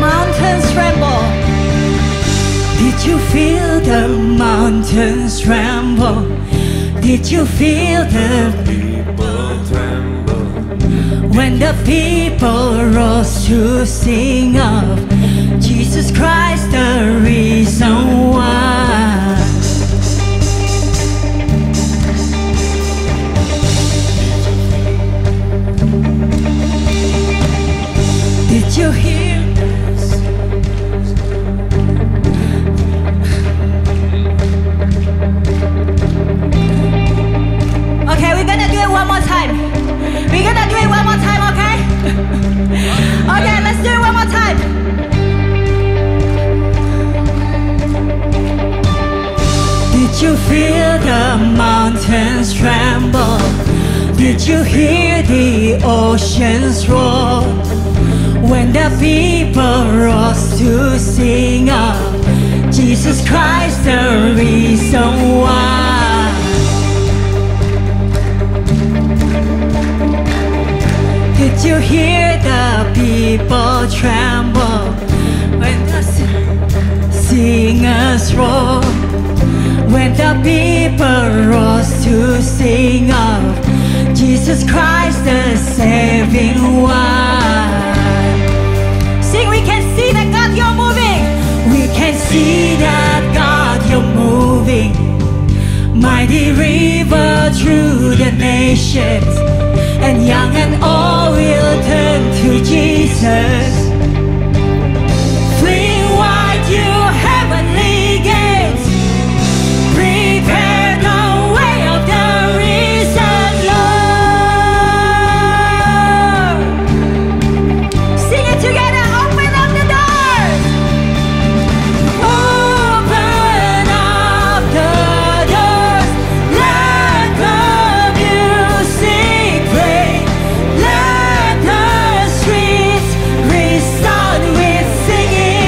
mountains tremble? Did you feel the mountains tremble? Did you feel the people tremble? When the people rose to sing of Jesus Christ, the reason why. Did you hear this? Okay, we're gonna do it one more time. We're gonna do it one more time, okay? Okay, let's do it one more time. Did you feel the mountains tremble? Did you hear the oceans roar? When the people rose to sing of Jesus Christ, the reason why. Did you hear the people tremble when the singers roar? When the people rose to sing of Jesus Christ, the saving one. Sing, we can see that God, you're moving. We can see that God, you're moving. Mighty river through the nations, and young and old will turn to Jesus. Fling wide you heavenly gates, prepare the way of the risen Lord. Sing it together. Open up the doors. Open up the doors. Let the music play. Let the streets resound with singing.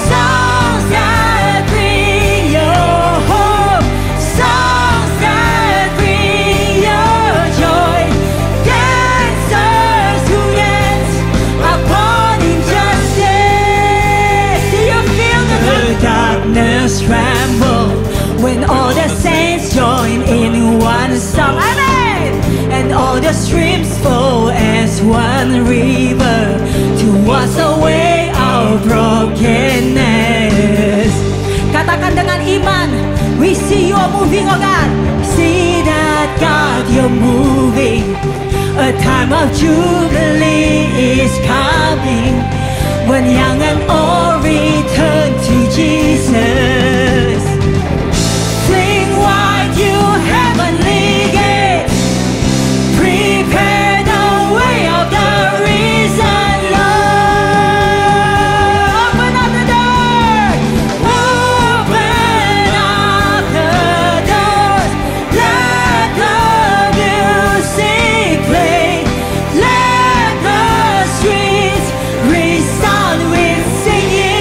Songs that bring your hope. Songs that bring your joy. Dancers who dance upon injustice. Do you feel the darkness tremble when all the saints join in one song? Amen. And all the streams flow as one river to wash away our brokenness. Katakan dengan iman, we see you are moving, oh God. See that God, you're moving. A time of jubilee is coming when young and old return to Jesus. Fling wide you heavenly gates, prepare the way of the risen Lord. Open up the door. Open up the doors. Let the music play. Let the streets resound with singing.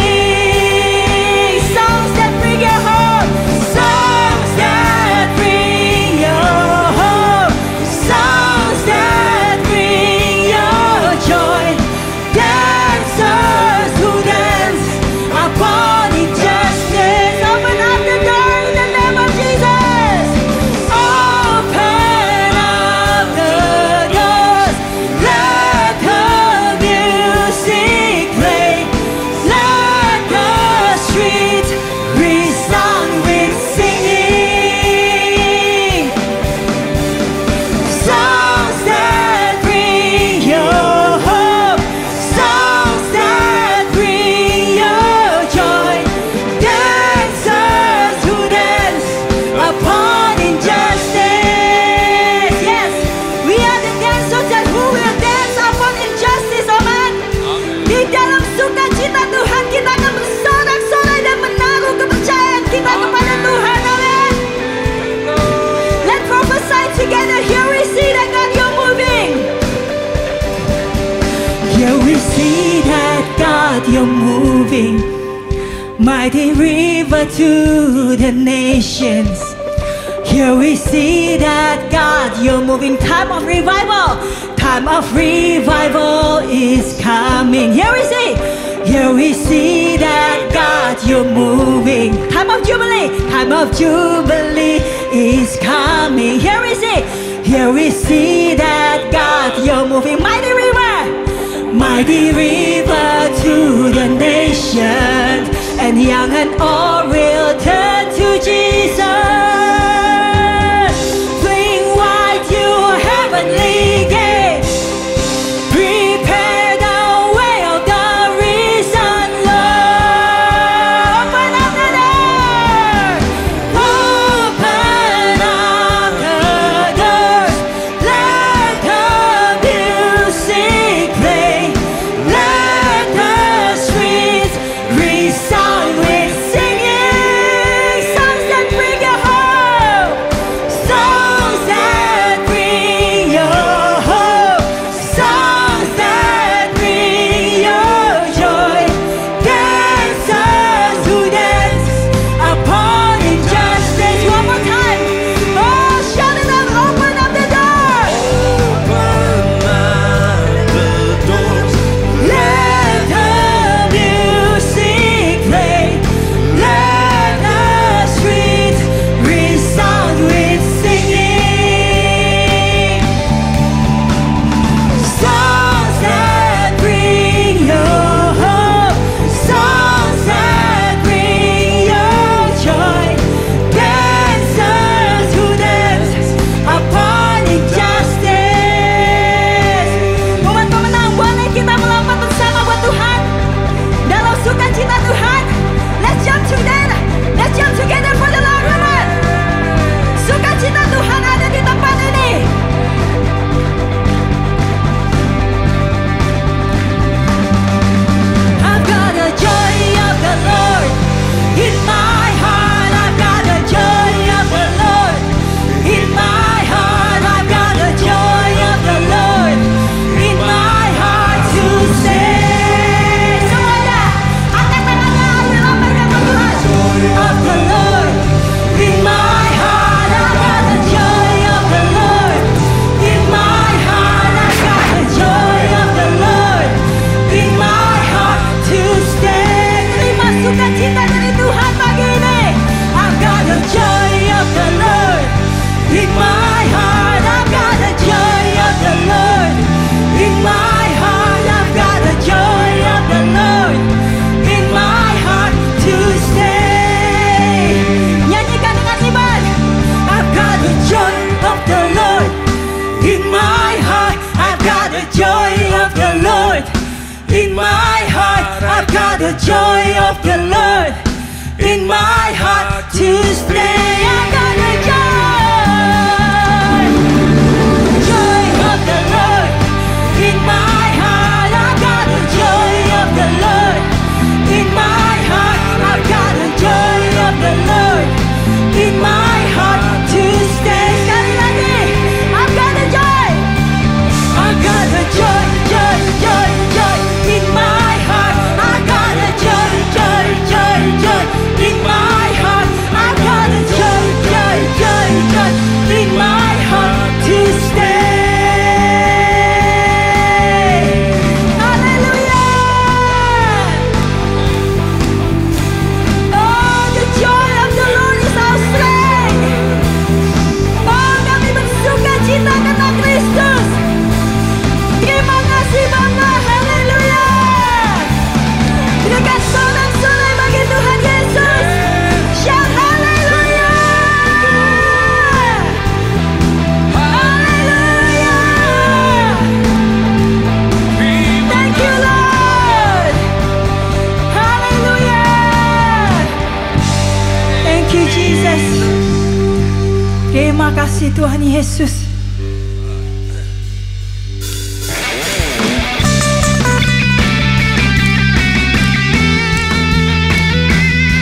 Songs that bring your hope. Songs that bring your hope. Songs that bring your joy. Dancers who dance upon injustice. Open up the door in the name of Jesus. Open up the doors. Let the music play. Let the streets resound with singing. Songs that bring your hope. Songs that bring your joy. Dancers who dance upon injustice. Yes, we are the dancers that who will dance upon injustice, amen. Di dalam sukacita Tuhan kita akan bersorak-sorai dan menaruh kepercayaan kita kepada Tuhan, amen. Let's prophesy together. Here we see that God, you're moving. Here we see that God, you're moving. Mighty river to the nations, Here we see that God, you're moving. Time of revival. Time of revival is coming. Here we see that God, you're moving. Time of jubilee. Time of jubilee is coming. Here we see that God, you're moving. Mighty river to the nation, and young and old will turn to Jesus. Bring wide your heavenly gate, prepare the way of the risen Lord. Open up the door, open up the doors, let the music play, let the streets resound with singing. Songs that bring you home, songs that bring you hope, songs that bring you joy. Dancers who dance upon injustice. One more time. Oh, shout it out, open up the door. Let the music play, let the streets resound with singing. Songs that bring you hope, songs that bring you joy. Dancers who dance upon injustice. Umat pemenang, boleh kita melompat bersama buat Tuhan dalam sukacita Tuhan. Let's jump together. Let's jump together for the Lord, umat. Sukacita Tuhan ada di tempat ini. I've got the joy of the Lord in my heart. I've got the joy of the Lord in my heart. I've got the joy of the Lord in my heart to stay. Semuanya, angkat tangannya, ayo lambaikan Tuhan. Of the Lord in my heart. I've got the joy of the Lord in my heart. I've got the joy of the Lord in my heart to stay. Terima sukacita dari Tuhan pagi ini. I've got the joy of the Lord in my heart. I've got the joy of the Lord in my heart. I've got the joy of the Lord in my heart to stay. Nyanyikan dengan iman. I've got the joy of the Lord in my heart. I've got the joy of the Lord in my heart. I've got the joy of the Lord in my heart to stay. I've got the joy of the Lord in my heart. I've got the joy of the Lord in my heart. I've got the joy of the Lord in my heart to stay. Sekali lagi, I've got the joy. I've got the joy, joy, joy, joy in my heart. I've got the joy, joy, joy, joy in my heart. I've got the joy, joy, joy, joy in my heart to stay. Hallelujah. Oh, the joy of the Lord is our strength. Oh, kami bersukacita karena Kristus. Terima kasih Bapa. Haleluya. Berikan sorak-sorai bagi Tuhan Yesus. Shout haleluya. Haleluya. Thank you Lord. Haleluya. Thank you Jesus. Terima kasih Tuhan Yesus.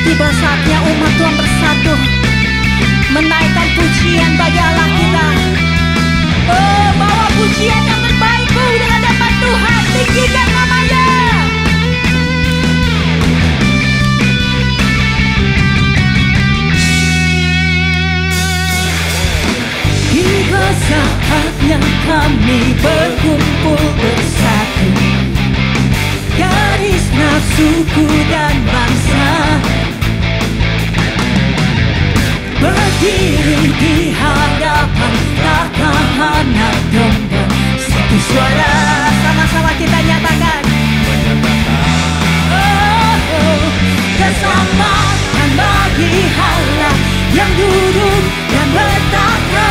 Tiba saatnya umat Tuhan bersatu menaikkan pujian bagi Allah kita. Oh, bawa pujian yang terbaikku di hadapan Tuhan. Tinggikan namanya. kami berkumpul bersatu, garis nafsuku dan bangsa, berdiri di hadapan tahta anak domba. Satu suara, sama-sama kita nyatakan, keselamatan bagi Allah yang duduk dan bertahta.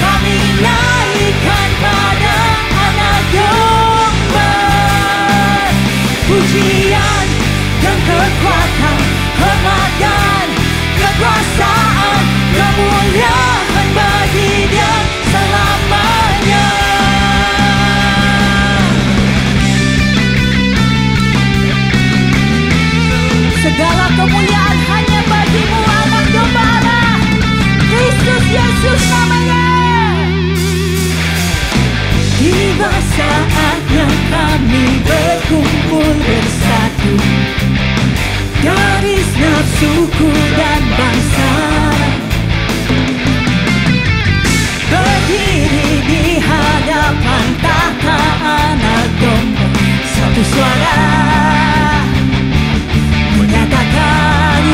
Kami naikkan pada anak domba. Pujian dan kekuatan, hormat dan kekuasaan, kemuliaan bagi Dia selamanya. Segala kemuliaan hanya bagi-Mu, anak domba Allah, Kristus Yesus namanya. Tiba saatnya kami berkumpul bersatu, garis nafsuku dan bangsa, berdiri di hadapan tahta anak domba. Satu suara menyatakan,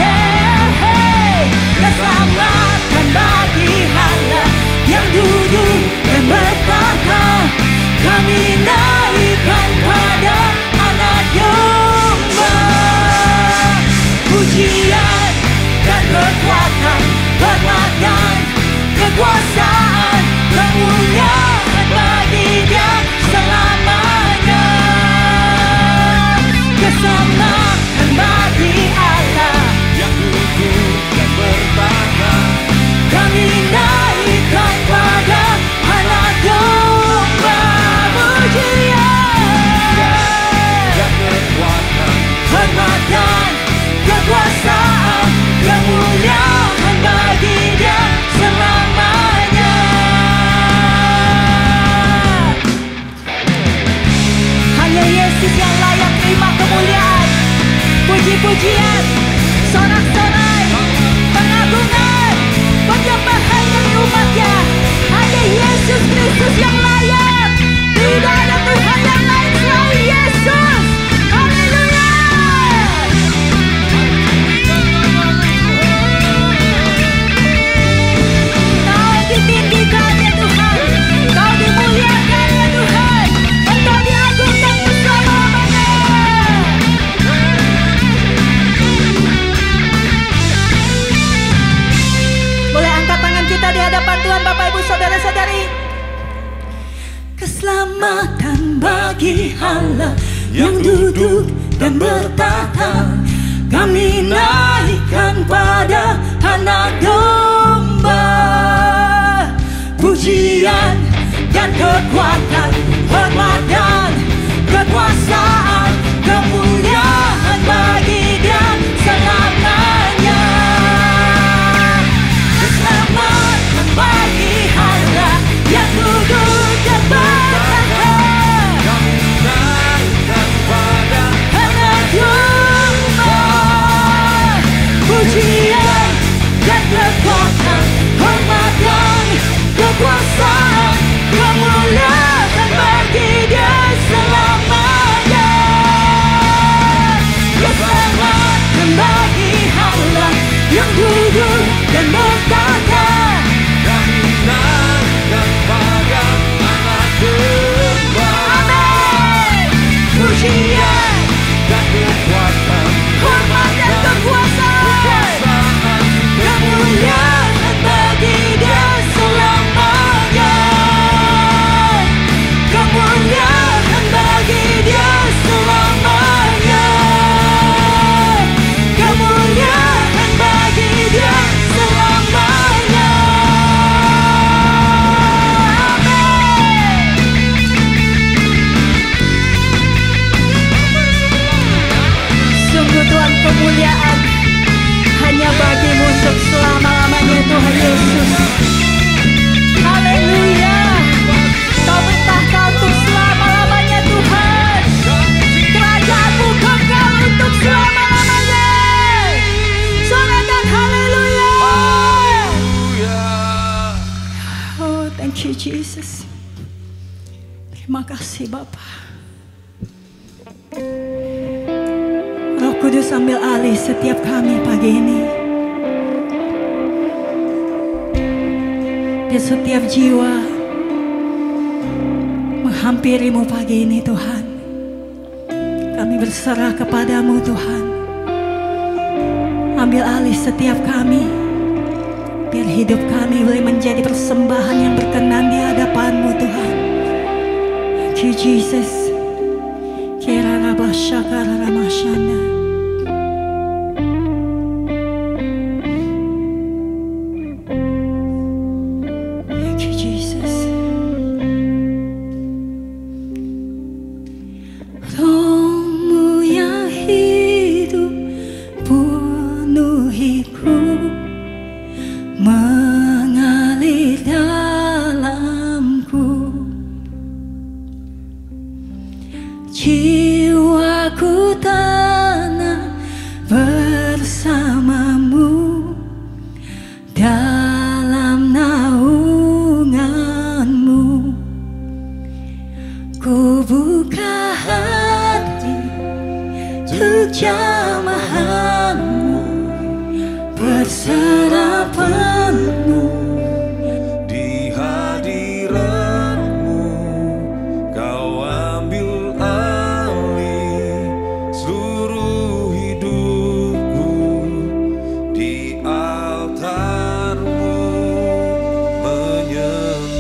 keselamatan bagi Allah yang duduk dan bertahta. Kami naikkan pada anak domba. Pujian dan kekuatan, hormat dan kekuasaan, kemuliaan bagi Dia selamanya. Keselamatan bagi Allah yang duduk dan bertahta. Kami naikkan pada anak domba. Pujian dan kekuatan, hormat dan kekuasaan, kemuliaan bagi Dia selamanya. Hanya Yesus yang layak terima kemuliaan, puji-pujian, sorak-sorai, pengagungan, penyembahan dari umat-Nya. Hanya Yesus Kristus yang layak. Tidak ada Tuhan yang lain selain Yesus. Haleluya. Kau ditinggikan ya Tuhan, Kau dimuliakan ya Tuhan, Engkau diagungkan selama-lamanya. Boleh angkat tangan kita di hadapan Tuhan, Bapak Ibu Saudara-saudari. Keselamatan bagi Allah yang duduk dan bertahta. Kami naikkan pada anak domba. Pujian dan kekuatan, hormat dan kekuasaan, kemuliaan bagi Dia selamanya. Keselamatan bagi Allah yang duduk dan bertahta. Kami naikkan pada anak domba. Pujian dan kekuatan, hormat dan kekuasaan, kemuliaan Terima kasih Bapa. Roh Kudus ambil alih setiap kami pagi ini. Dan setiap jiwa menghampirimu pagi ini Tuhan. Kami berserah kepadamu Tuhan. Ambil alih setiap kami. Biar hidup kami boleh menjadi persembahan yang berkenan di hadapanmu Tuhan. Thank you Jesus. Kira rabah syakara ramashana. Mengalir dalamku, jiwaku tanah bersamamu dalam naunganmu. Ku buka hati untuk jamahanmu, berserah penuh di hadiratmu. Kau ambil alih seluruh hidupku, di altarmu menyembahmu.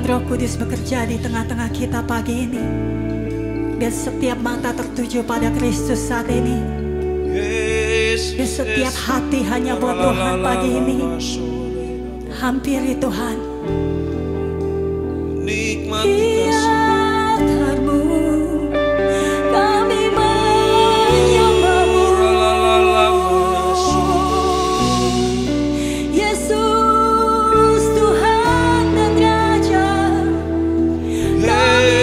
Biarkan Roh Kudus bekerja di tengah-tengah kita pagi ini. Biar setiap mata tertuju pada Kristus saat ini. Biar setiap hati hanya buat Tuhan pagi ini. Hampiri Tuhan. Nikmati Hiatanmu, kami menyembahmu. Yesus Tuhan dan Raja, kami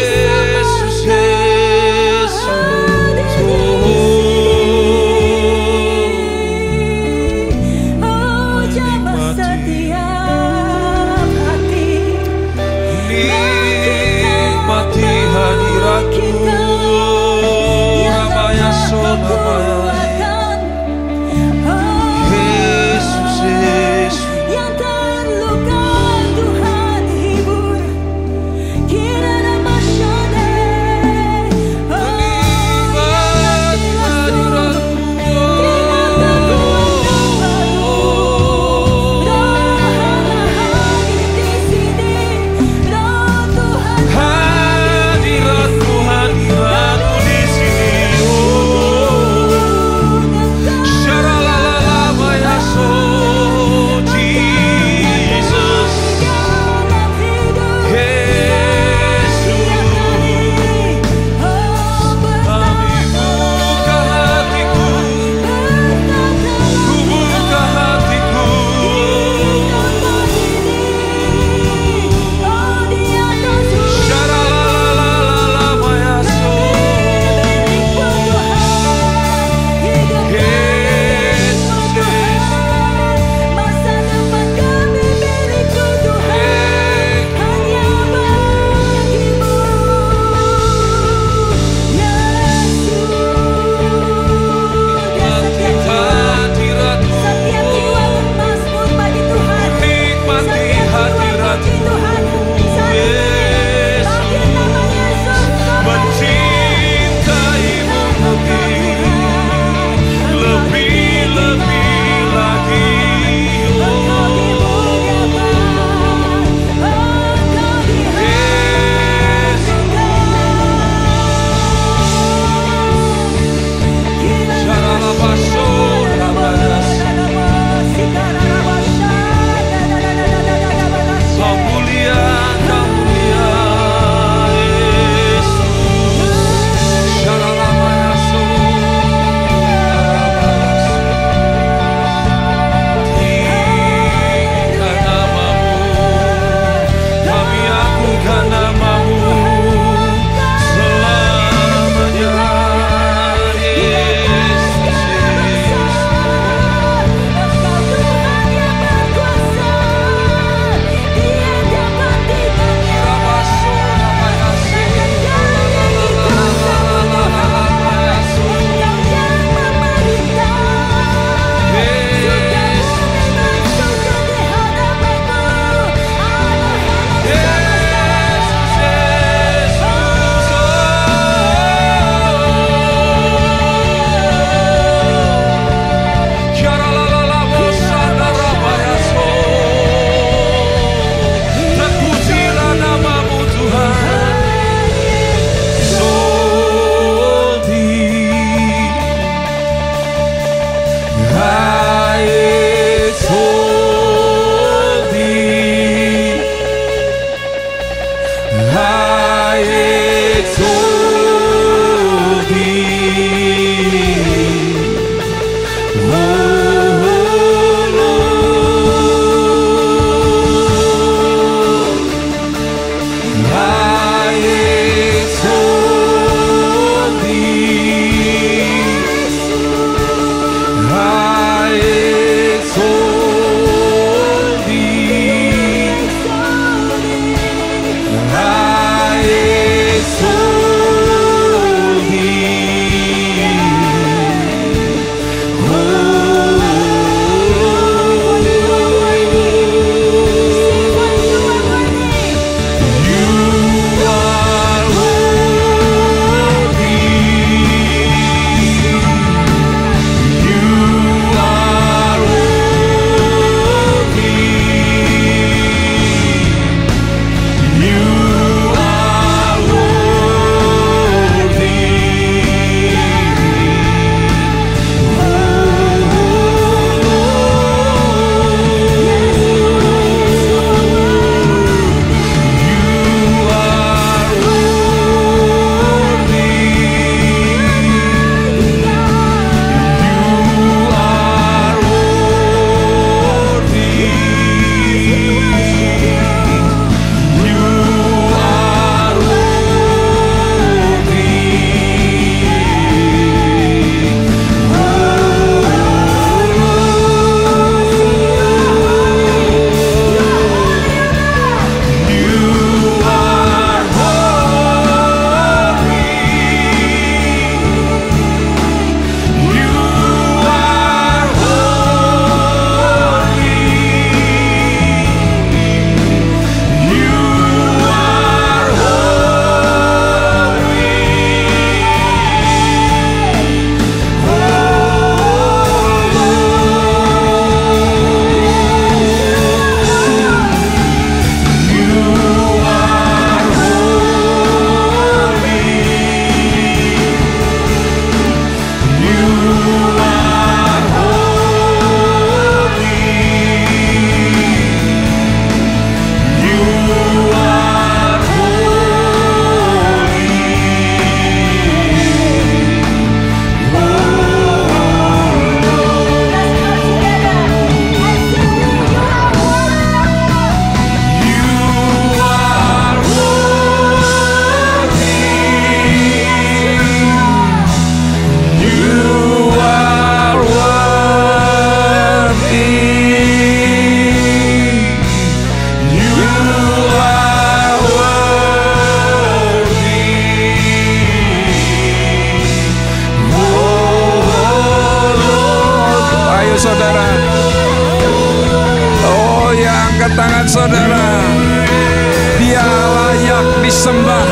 disembah.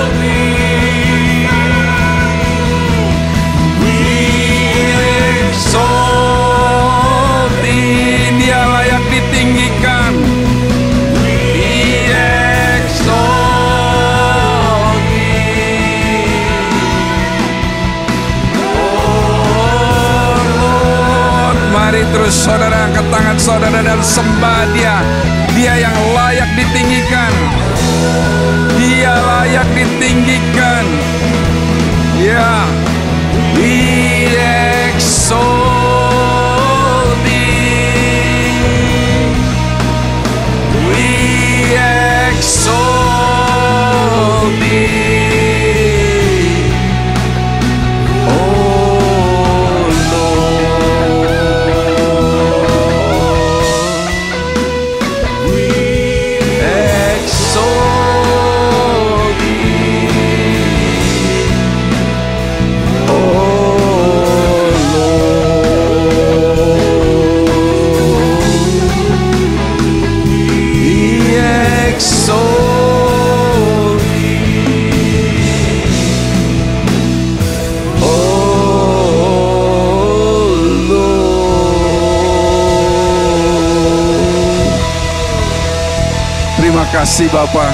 Dia layak ditinggikan. Mari terus saudara angkat tangan saudara dan sembah Dia. Dia yang layak ditinggikan. Dia layak ditinggikan. Ya, we exalt Thee. We exalt Thee. Terima kasih Bapa.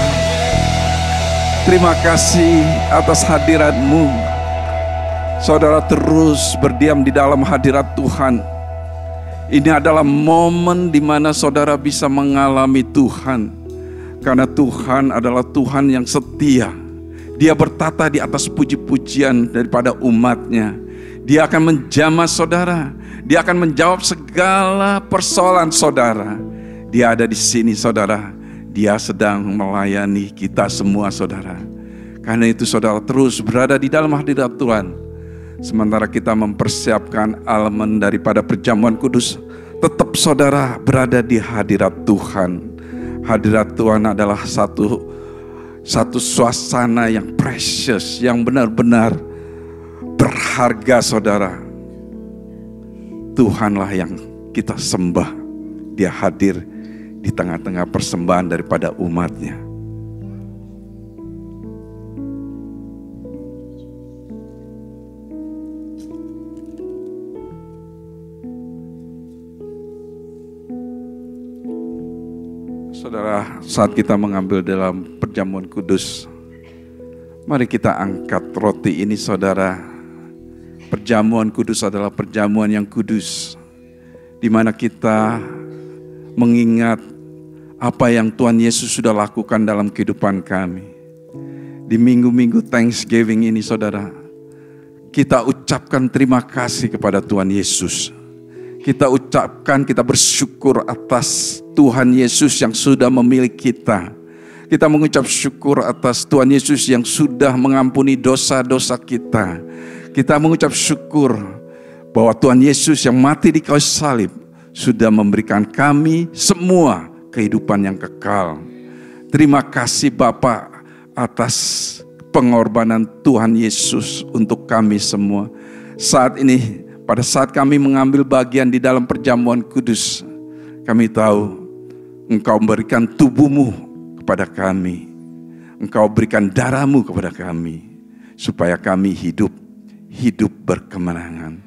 Terima kasih atas hadirat-Mu. Saudara terus berdiam di dalam hadirat Tuhan. Ini adalah momen di mana saudara bisa mengalami Tuhan. Karena Tuhan adalah Tuhan yang setia. Dia bertata di atas puji-pujian daripada umat-Nya. Dia akan menjamah saudara. Dia akan menjawab segala persoalan saudara. Dia ada di sini saudara. Dia sedang melayani kita semua saudara. Karena itu saudara terus berada di dalam hadirat Tuhan. Sementara kita mempersiapkan elemen daripada perjamuan kudus, tetap saudara berada di hadirat Tuhan. Hadirat Tuhan adalah satu suasana yang precious, yang benar-benar berharga saudara. Tuhanlah yang kita sembah. Dia hadir di tengah-tengah persembahan daripada umat-Nya. Saudara, saat kita mengambil dalam perjamuan kudus, mari kita angkat roti ini saudara. Perjamuan kudus adalah perjamuan yang kudus, di mana kita mengingat apa yang Tuhan Yesus sudah lakukan dalam kehidupan kami. Di minggu-minggu Thanksgiving ini saudara, kita ucapkan terima kasih kepada Tuhan Yesus. Kita ucapkan, kita bersyukur atas Tuhan Yesus yang sudah memilih kita. Kita mengucap syukur atas Tuhan Yesus yang sudah mengampuni dosa-dosa kita. Kita mengucap syukur bahwa Tuhan Yesus yang mati di kayu salib sudah memberikan kami semua kehidupan yang kekal. Terima kasih Bapa atas pengorbanan Tuhan Yesus untuk kami semua. Saat ini, pada saat kami mengambil bagian di dalam perjamuan kudus, kami tahu Engkau memberikan tubuh-Mu kepada kami. Engkau berikan darah-Mu kepada kami, supaya kami hidup berkemenangan.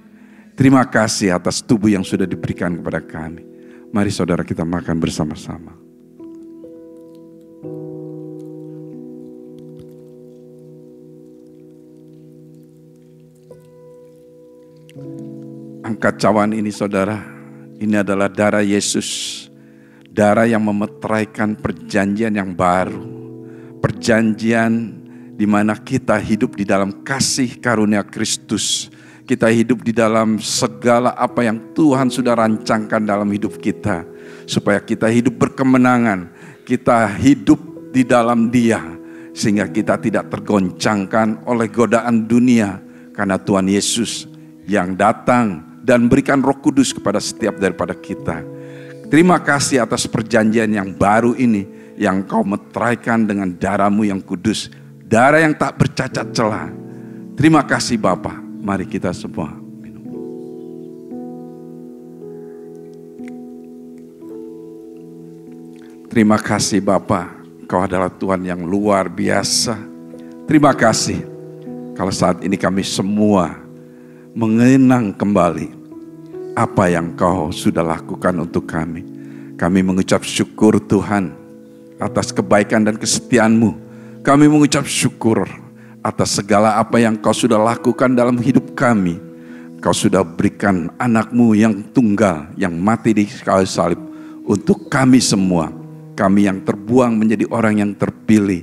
Terima kasih atas tubuh yang sudah diberikan kepada kami. Mari saudara kita makan bersama-sama. Angkat cawan ini saudara. Ini adalah darah Yesus. Darah yang memeteraikan perjanjian yang baru. Perjanjian di mana kita hidup di dalam kasih karunia Kristus. Kita hidup di dalam segala apa yang Tuhan sudah rancangkan dalam hidup kita. Supaya kita hidup berkemenangan. Kita hidup di dalam Dia. Sehingga kita tidak tergoncangkan oleh godaan dunia. Karena Tuhan Yesus yang datang dan berikan Roh Kudus kepada setiap daripada kita. Terima kasih atas perjanjian yang baru ini. Yang Kau meteraikan dengan darah-Mu yang kudus. Darah yang tak bercacat celah. Terima kasih Bapa. Mari kita semua minum. Terima kasih Bapa, Engkau adalah Tuhan yang luar biasa. Terima kasih kalau saat ini kami semua mengenang kembali apa yang Kau sudah lakukan untuk kami. Kami mengucap syukur Tuhan atas kebaikan dan kesetiaan-Mu. Kami mengucap syukur atas segala apa yang Kau sudah lakukan dalam hidup kami. Kau sudah berikan anak-Mu yang tunggal, yang mati di kayu salib untuk kami semua. Kami yang terbuang menjadi orang yang terpilih.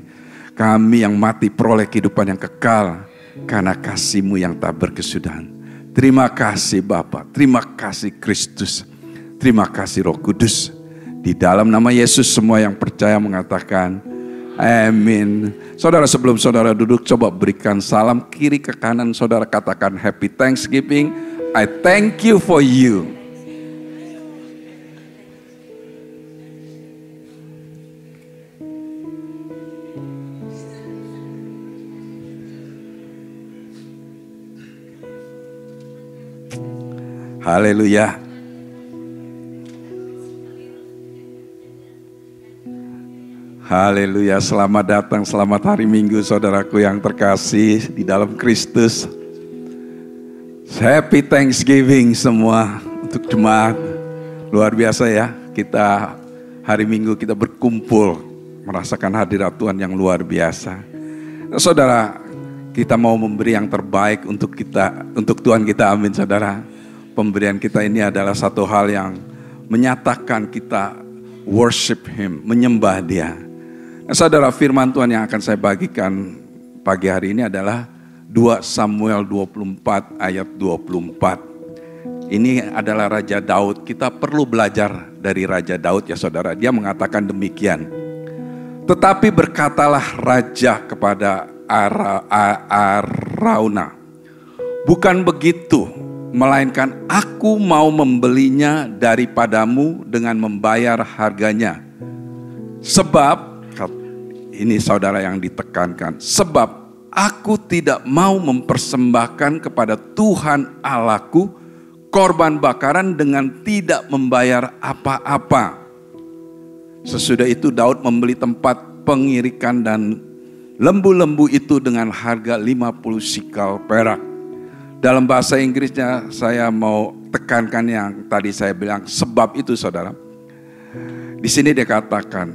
Kami yang mati peroleh kehidupan yang kekal karena kasih-Mu yang tak berkesudahan. Terima kasih Bapa, terima kasih Kristus, terima kasih Roh Kudus. Di dalam nama Yesus semua yang percaya mengatakan amin. Saudara, sebelum saudara duduk, coba berikan salam kiri ke kanan saudara, katakan Happy Thanksgiving. I thank you for you. Haleluya. Haleluya, selamat datang, selamat hari Minggu saudaraku yang terkasih di dalam Kristus. Happy Thanksgiving semua untuk jemaat. Luar biasa ya, kita hari Minggu kita berkumpul merasakan hadirat Tuhan yang luar biasa. Nah, saudara, kita mau memberi yang terbaik untuk kita, untuk Tuhan kita, amin saudara. Pemberian kita ini adalah satu hal yang menyatakan kita worship Him, menyembah Dia. Nah, saudara, firman Tuhan yang akan saya bagikan pagi hari ini adalah 2 Samuel 24 ayat 24. Ini adalah Raja Daud. Kita perlu belajar dari Raja Daud ya saudara. Dia mengatakan demikian. Tetapi berkatalah Raja kepada Arauna, bukan begitu, melainkan aku mau membelinya daripadamu dengan membayar harganya. Sebab, ini saudara yang ditekankan, sebab aku tidak mau mempersembahkan kepada Tuhan Allahku korban bakaran dengan tidak membayar apa-apa. Sesudah itu Daud membeli tempat pengirikan dan lembu-lembu itu dengan harga 50 sikal perak. Dalam bahasa Inggrisnya saya mau tekankan yang tadi saya bilang, sebab itu saudara. Di sini dia katakan,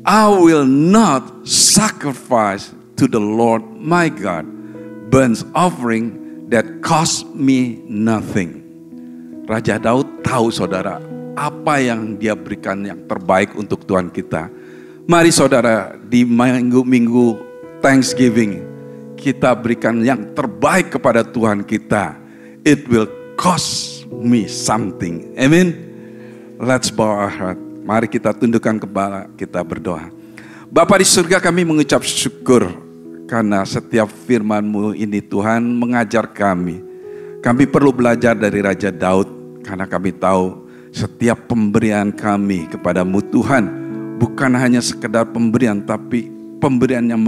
I will not sacrifice to the Lord my God burnt offering that cost me nothing. Raja Daud tahu saudara apa yang dia berikan yang terbaik untuk Tuhan kita. Mari saudara, di minggu-minggu Thanksgiving kita berikan yang terbaik kepada Tuhan kita. It will cost me something. Amen. Let's bow our heart. Mari kita tundukkan kepala, kita berdoa. Bapa di surga, kami mengucap syukur karena setiap firman-Mu ini Tuhan mengajar kami. Kami perlu belajar dari Raja Daud karena kami tahu setiap pemberian kami kepada-Mu Tuhan bukan hanya sekedar pemberian, tapi pemberian yang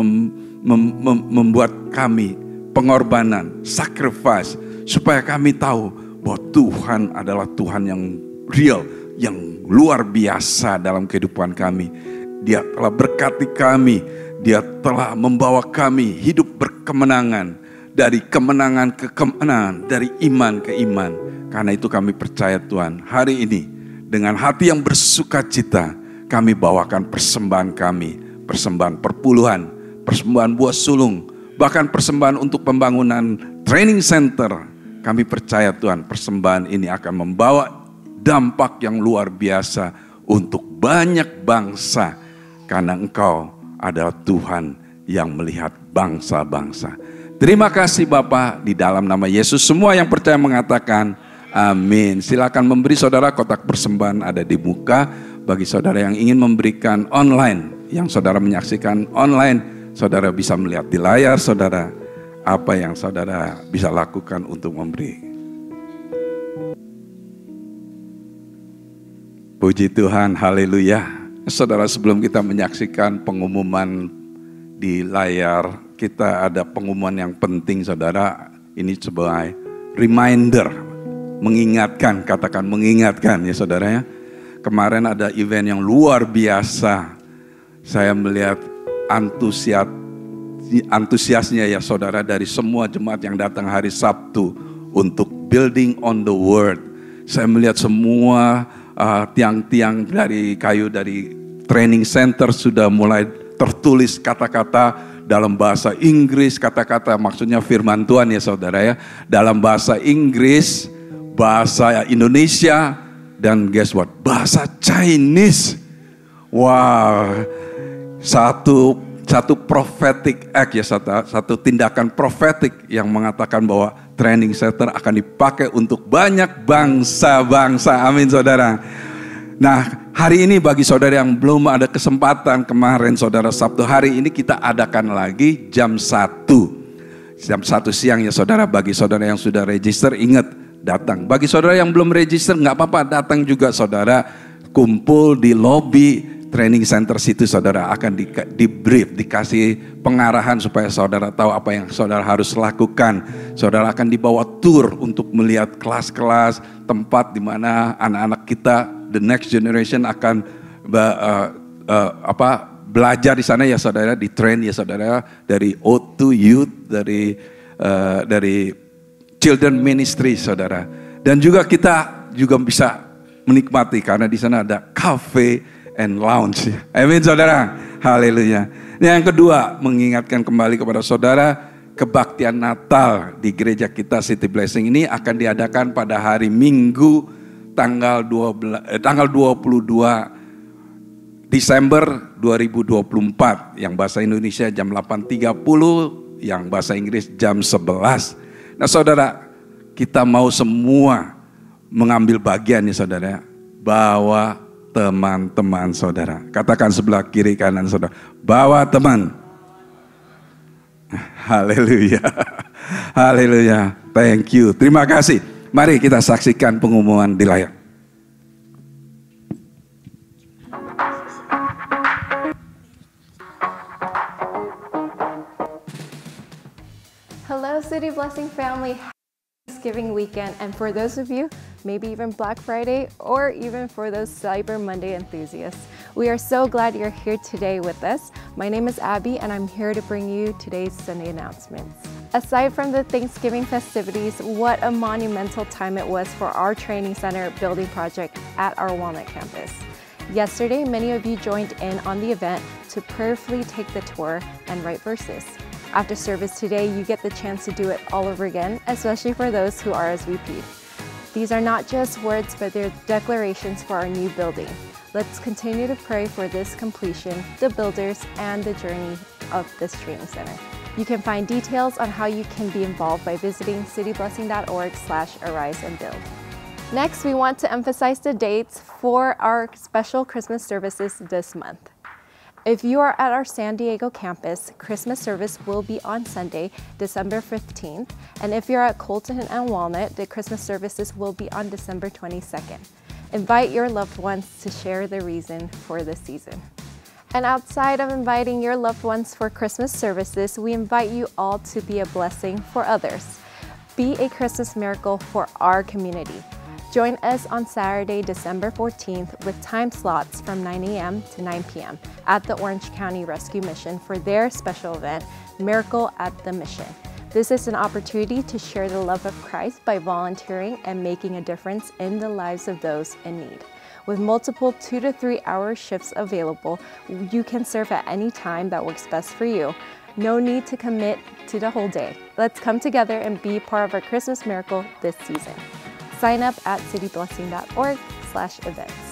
membuat kami pengorbanan, sacrifice, supaya kami tahu bahwa Tuhan adalah Tuhan yang real, yang luar biasa dalam kehidupan kami. Dia telah berkati kami, Dia telah membawa kami hidup berkemenangan, dari kemenangan ke kemenangan, dari iman ke iman. Karena itu kami percaya Tuhan, hari ini dengan hati yang bersukacita kami bawakan persembahan kami, persembahan perpuluhan, persembahan buah sulung, bahkan persembahan untuk pembangunan training center. Kami percaya Tuhan, persembahan ini akan membawa dampak yang luar biasa untuk banyak bangsa. Karena Engkau adalah Tuhan yang melihat bangsa-bangsa. Terima kasih Bapa, di dalam nama Yesus semua yang percaya mengatakan amin. Silakan memberi saudara, kotak persembahan ada di muka. Bagi saudara yang ingin memberikan online, yang saudara menyaksikan online, saudara bisa melihat di layar saudara apa yang saudara bisa lakukan untuk memberi. Puji Tuhan, haleluya. Saudara, sebelum kita menyaksikan pengumuman di layar, kita ada pengumuman yang penting saudara. Ini sebagai reminder, mengingatkan, katakan mengingatkan ya saudara ya. Kemarin ada event yang luar biasa. Saya melihat antusiasnya ya saudara dari semua jemaat yang datang hari Sabtu untuk building on the word. Saya melihat semua tiang-tiang dari kayu dari training center sudah mulai tertulis kata-kata dalam bahasa Inggris, kata-kata maksudnya firman Tuhan ya saudara ya, dalam bahasa Inggris, bahasa Indonesia, dan guess what? Bahasa Chinese. Wow, satu prophetic act ya, satu tindakan profetik yang mengatakan bahwa training center akan dipakai untuk banyak bangsa-bangsa. Amin saudara. Nah, hari ini bagi saudara yang belum ada kesempatan kemarin saudara, Sabtu hari ini kita adakan lagi jam 1 siang ya saudara. Bagi saudara yang sudah register ingat datang. Bagi saudara yang belum register nggak apa-apa, datang juga saudara. Kumpul di lobby training center situ saudara, akan di brief, dikasih pengarahan supaya saudara tahu apa yang saudara harus lakukan. Saudara akan dibawa tour untuk melihat kelas-kelas, tempat di mana anak-anak kita, the next generation akan belajar di sana ya saudara, di train ya saudara, dari O2 Youth, dari Children Ministry saudara. Dan juga kita juga bisa menikmati karena di sana ada cafe and lounge. Amin saudara. Haleluya. Yang kedua, mengingatkan kembali kepada saudara, kebaktian Natal di gereja kita City Blessing ini akan diadakan pada hari Minggu tanggal 22 Desember 2024, yang bahasa Indonesia jam 8.30, yang bahasa Inggris jam 11. Nah saudara, kita mau semua mengambil bagian nih saudara, bawa teman-teman saudara. Katakan sebelah kiri kanan saudara, bawa teman. Haleluya. Haleluya. Thank you. Terima kasih. Mari kita saksikan pengumuman di layar. Hello, City Blessing family. Thanksgiving weekend, and for those of you, maybe even Black Friday, or even for those Cyber Monday enthusiasts, we are so glad you're here today with us. My name is Abby, and I'm here to bring you today's Sunday announcements. Aside from the Thanksgiving festivities, what a monumental time it was for our training center building project at our Walnut campus. Yesterday, many of you joined in on the event to prayerfully take the tour and write verses. After service today, you get the chance to do it all over again, especially for those who RSVP'd. These are not just words, but they're declarations for our new building. Let's continue to pray for this completion, the builders, and the journey of this training center. You can find details on how you can be involved by visiting cityblessing.org/ariseandbuild. Next, we want to emphasize the dates for our special Christmas services this month. If you are at our San Diego campus, Christmas service will be on Sunday, December 15th. And if you're at Colton and Walnut, the Christmas services will be on December 22nd. Invite your loved ones to share the reason for this season. And outside of inviting your loved ones for Christmas services, we invite you all to be a blessing for others. Be a Christmas miracle for our community. Join us on Saturday, December 14th with time slots from 9 a.m. to 9 p.m. at the Orange County Rescue Mission for their special event, Miracle at the Mission. This is an opportunity to share the love of Christ by volunteering and making a difference in the lives of those in need. With multiple 2 to 3 hour shifts available, you can serve at any time that works best for you. No need to commit to the whole day. Let's come together and be part of our Christmas miracle this season. Sign up at cityblessing.org/events.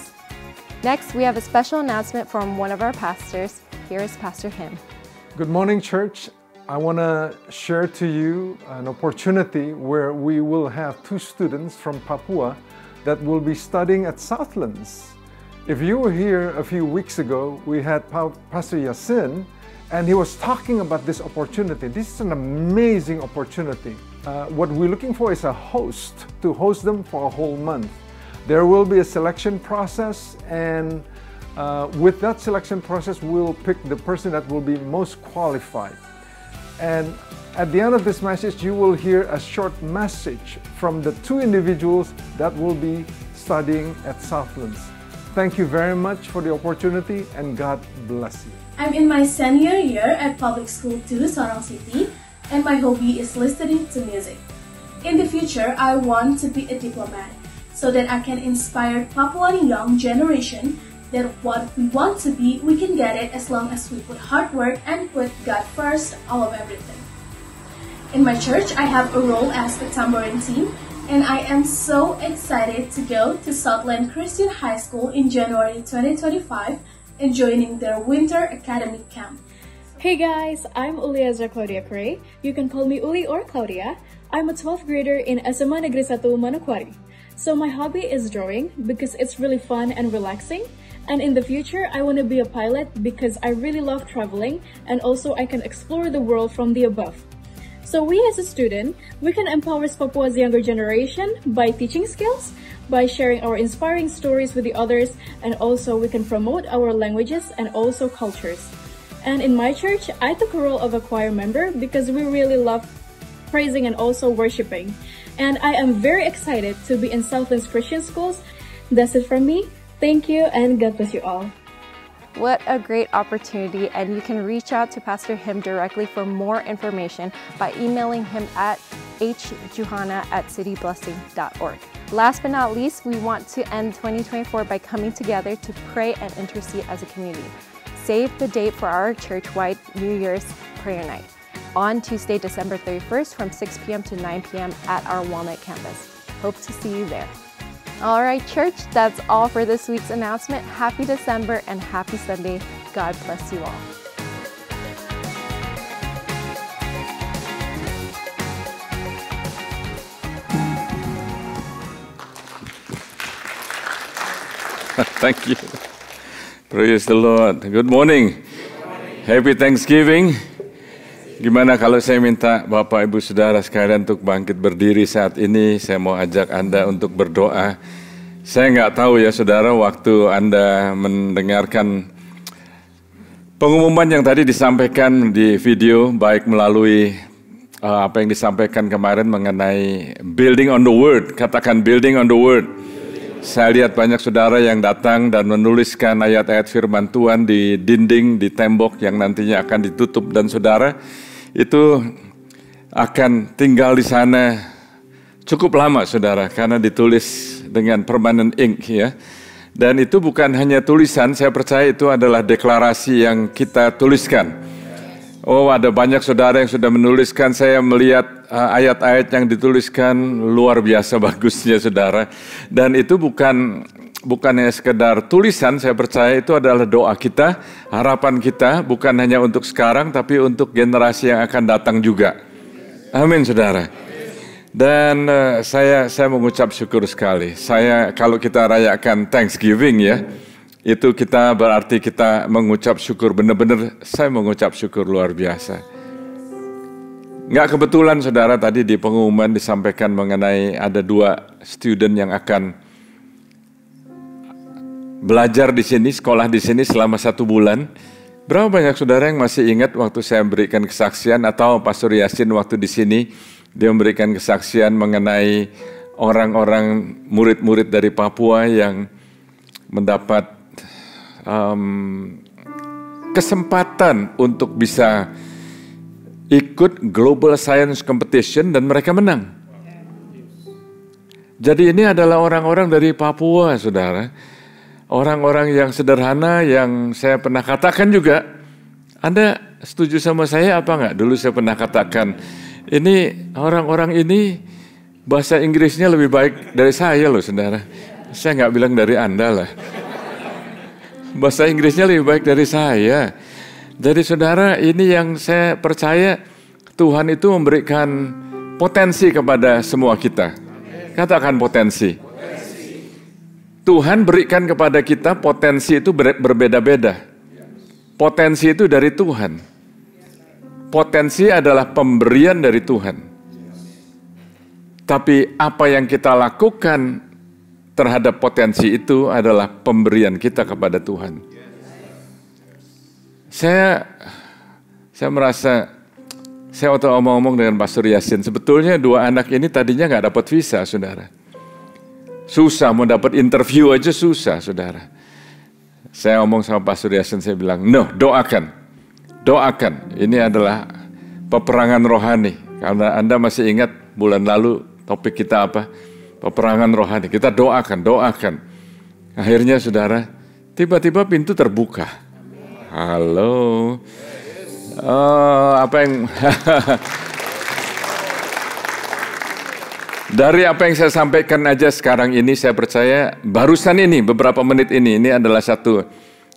Next, we have a special announcement from one of our pastors. Here is Pastor Him. Good morning, church. I want to share to you an opportunity where we will have 2 students from Papua that will be studying at Southlands. If you were here a few weeks ago, we had Pastor Yasin, and he was talking about this opportunity. This is an amazing opportunity. What we're looking for is a host to host them for a whole month. There will be a selection process, and with that selection process, we'll pick the person that will be most qualified. And at the end of this message, you will hear a short message from the 2 individuals that will be studying at Southlands. Thank you very much for the opportunity, and God bless you. I'm in my senior year at Public School 2, Sorong City, and my hobby is listening to music. In the future, I want to be a diplomat so that I can inspire Papuan young generation that what we want to be, we can get it as long as we put hard work and put God first, all of everything. In my church, I have a role as a tambourine team, and I am so excited to go to Southland Christian High School in January 2025 and joining their winter academic camp. Hey guys, I'm Uliezer Claudia Cray. You can call me Uli or Claudia. I'm a 12th grader in SMA Negeri 1 Manokwari. So my hobby is drawing because it's really fun and relaxing. And in the future, I want to be a pilot because I really love traveling and also I can explore the world from the above. So we as a student, we can empower Papua's younger generation by teaching skills, by sharing our inspiring stories with the others, and also we can promote our languages and also cultures. And in my church, I took a role of a choir member because we really love praising and also worshiping. And I am very excited to be in Southlands Christian Schools. That's it from me. Thank you and God bless you all. What a great opportunity, and you can reach out to Pastor Him directly for more information by emailing him at hjuhana@cityblessing.org. Last but not least, we want to end 2024 by coming together to pray and intercede as a community. Save the date for our church-wide New Year's prayer night on Tuesday, December 31st from 6 p.m. to 9 p.m. at our Walnut campus. Hope to see you there. All right, church, that's all for this week's announcement. Happy December and happy Sunday. God bless you all. Thank you. Praise the Lord. Good morning. Happy Thanksgiving. Gimana kalau saya minta Bapak Ibu Saudara sekalian untuk bangkit berdiri saat ini. Saya mau ajak Anda untuk berdoa. Saya nggak tahu ya saudara, waktu Anda mendengarkan pengumuman yang tadi disampaikan di video, baik melalui apa yang disampaikan kemarin mengenai building on the word, katakan building on the word. Saya lihat banyak saudara yang datang dan menuliskan ayat-ayat firman Tuhan di dinding, di tembok yang nantinya akan ditutup, dan saudara itu akan tinggal di sana cukup lama saudara, karena ditulis dengan permanent ink ya. Dan itu bukan hanya tulisan, saya percaya itu adalah deklarasi yang kita tuliskan. Oh, ada banyak saudara yang sudah menuliskan. Saya melihat ayat-ayat yang dituliskan luar biasa bagusnya saudara. Dan itu bukannya sekedar tulisan, saya percaya itu adalah doa kita, harapan kita, bukan hanya untuk sekarang, tapi untuk generasi yang akan datang juga. Amin saudara. Dan saya mengucap syukur sekali. Kalau kita rayakan Thanksgiving ya, itu kita berarti kita mengucap syukur, benar-benar saya mengucap syukur luar biasa. Nggak kebetulan saudara, tadi di pengumuman disampaikan mengenai ada 2 student yang akan belajar di sini, sekolah di sini selama 1 bulan. Berapa banyak saudara yang masih ingat waktu saya memberikan kesaksian, atau Pastor Yasin waktu di sini, dia memberikan kesaksian mengenai orang-orang murid-murid dari Papua yang mendapat kesempatan untuk bisa ikut Global Science Competition dan mereka menang. Jadi ini adalah orang-orang dari Papua, saudara. Orang-orang yang sederhana yang saya pernah katakan juga. Anda setuju sama saya apa enggak? Dulu saya pernah katakan, ini orang-orang ini bahasa Inggrisnya lebih baik dari saya loh, saudara. Saya enggak bilang dari Anda lah. Bahasa Inggrisnya lebih baik dari saya. Jadi saudara, ini yang saya percaya, Tuhan itu memberikan potensi kepada semua kita. Katakan potensi. Tuhan berikan kepada kita potensi itu berbeda-beda. Potensi itu dari Tuhan. Potensi adalah pemberian dari Tuhan. Tapi apa yang kita lakukan terhadap potensi itu adalah pemberian kita kepada Tuhan. Saya merasa, saya waktu omong-omong dengan Pastor Yasin, sebetulnya 2 anak ini tadinya nggak dapat visa, saudara. Susah, mau dapat interview aja susah, saudara. Saya ngomong sama Pastor Yasin, saya bilang, no, doakan. Doakan. Ini adalah peperangan rohani. Karena Anda masih ingat bulan lalu topik kita apa? Peperangan rohani. Kita doakan. Akhirnya saudara, tiba-tiba pintu terbuka. Halo. Apa yang... Dari apa yang saya sampaikan aja sekarang ini, saya percaya barusan ini, beberapa menit ini adalah satu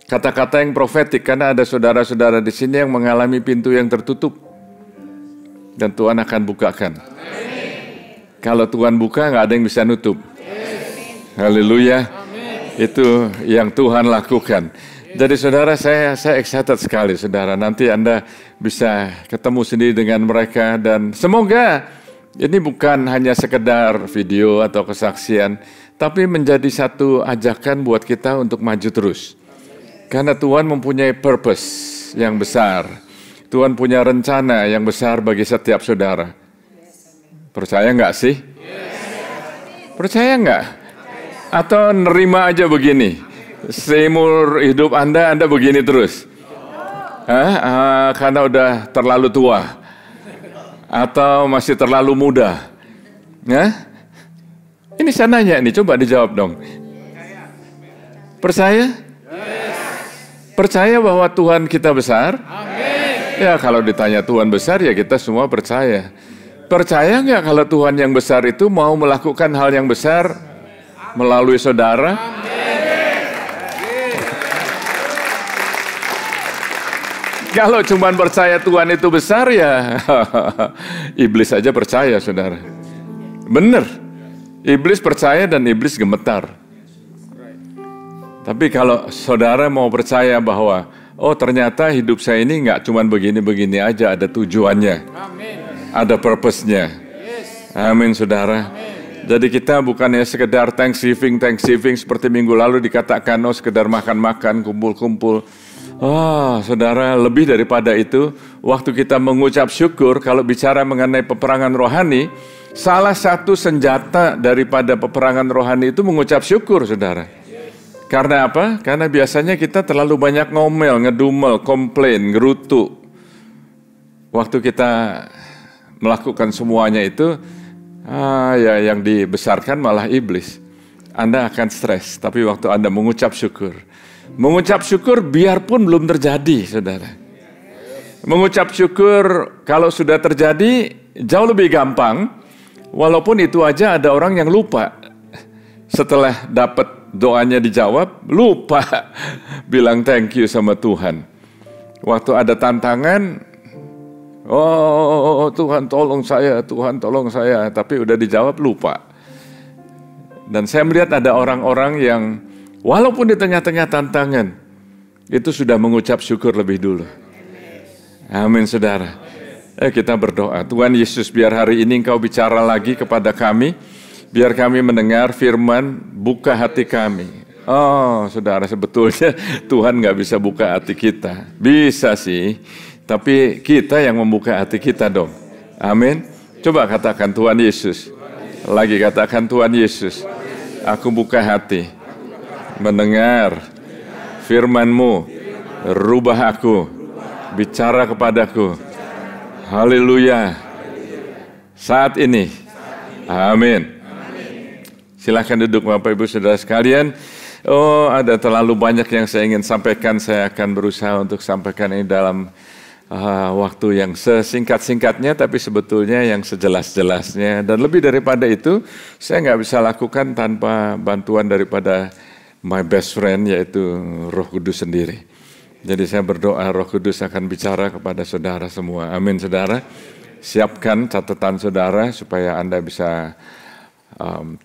kata-kata yang profetik. Karena ada saudara-saudara di sini yang mengalami pintu yang tertutup. Dan Tuhan akan bukakan. Kalau Tuhan buka, nggak ada yang bisa nutup. Haleluya. Itu yang Tuhan lakukan. Jadi saudara, saya excited sekali saudara. Nanti Anda bisa ketemu sendiri dengan mereka. Dan semoga ini bukan hanya sekedar video atau kesaksian, tapi menjadi satu ajakan buat kita untuk maju terus. Karena Tuhan mempunyai purpose yang besar. Tuhan punya rencana yang besar bagi setiap saudara. Percaya nggak sih? Percaya nggak? Atau nerima aja begini? Seumur hidup Anda begini terus? Karena udah terlalu tua. Atau masih terlalu muda? Ini saya nanya nih, coba dijawab dong. Percaya? Percaya bahwa Tuhan kita besar? Ya kalau ditanya Tuhan besar ya kita semua percaya. Percaya nggak kalau Tuhan yang besar itu mau melakukan hal yang besar melalui saudara? Kalau cuma percaya Tuhan itu besar ya iblis aja percaya saudara. Bener, iblis percaya dan iblis gemetar. Tapi kalau saudara mau percaya bahwa oh ternyata hidup saya ini nggak cuma begini-begini aja, ada tujuannya, ada purpose-nya. Amin saudara. Jadi kita bukannya sekedar Thanksgiving seperti minggu lalu dikatakan oh sekedar makan-makan, kumpul-kumpul. Oh, saudara, lebih daripada itu, waktu kita mengucap syukur, kalau bicara mengenai peperangan rohani, salah satu senjata daripada peperangan rohani itu mengucap syukur, saudara. Karena apa? Karena biasanya kita terlalu banyak ngomel, ngedumel, komplain, ngerutu. Waktu kita melakukan semuanya itu, ya yang dibesarkan malah iblis. Anda akan stres, tapi waktu Anda mengucap syukur biarpun belum terjadi, saudara. Mengucap syukur kalau sudah terjadi jauh lebih gampang, walaupun itu aja ada orang yang lupa. Setelah dapat doanya dijawab, lupa bilang thank you sama Tuhan. Waktu ada tantangan, oh Tuhan tolong saya, tapi udah dijawab lupa. Dan saya melihat ada orang-orang yang walaupun di tengah-tengah tantangan, itu sudah mengucap syukur lebih dulu. Amin, saudara. Kita berdoa. Tuhan Yesus, biar hari ini Engkau bicara lagi kepada kami, biar kami mendengar firman, buka hati kami. Oh, saudara, sebetulnya Tuhan nggak bisa buka hati kita. Bisa sih, tapi kita yang membuka hati kita dong. Amin. Coba katakan Tuhan Yesus. Lagi katakan Tuhan Yesus. Aku buka hati mendengar firman-Mu, rubah aku, bicara kepadaku. Haleluya. Saat ini. Amin. Silakan duduk Bapak Ibu Saudara sekalian. Oh, ada terlalu banyak yang saya ingin sampaikan. Saya akan berusaha untuk sampaikan ini dalam waktu yang sesingkat-singkatnya, tapi sebetulnya yang sejelas-jelasnya. Dan lebih daripada itu, saya nggak bisa lakukan tanpa bantuan daripada my best friend, yaitu Roh Kudus sendiri. Jadi saya berdoa Roh Kudus akan bicara kepada saudara semua. Amin saudara. Siapkan catatan saudara supaya Anda bisa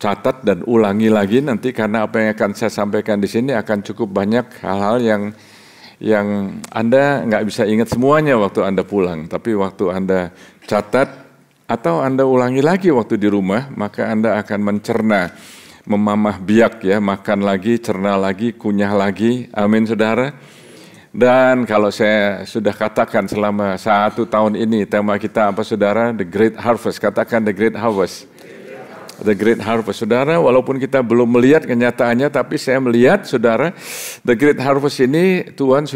catat dan ulangi lagi nanti, karena apa yang akan saya sampaikan di sini akan cukup banyak hal-hal yang Anda nggak bisa ingat semuanya waktu Anda pulang. Tapi waktu Anda catat atau Anda ulangi lagi waktu di rumah, maka Anda akan mencerna, memamah biak ya, makan lagi, cerna lagi, kunyah lagi. Amin saudara. Dan kalau saya sudah katakan selama 1 tahun ini, tema kita apa saudara? The Great Harvest. Katakan The Great Harvest. The Great Harvest. Saudara, walaupun kita belum melihat kenyataannya, tapi saya melihat, saudara, The Great Harvest ini Tuhan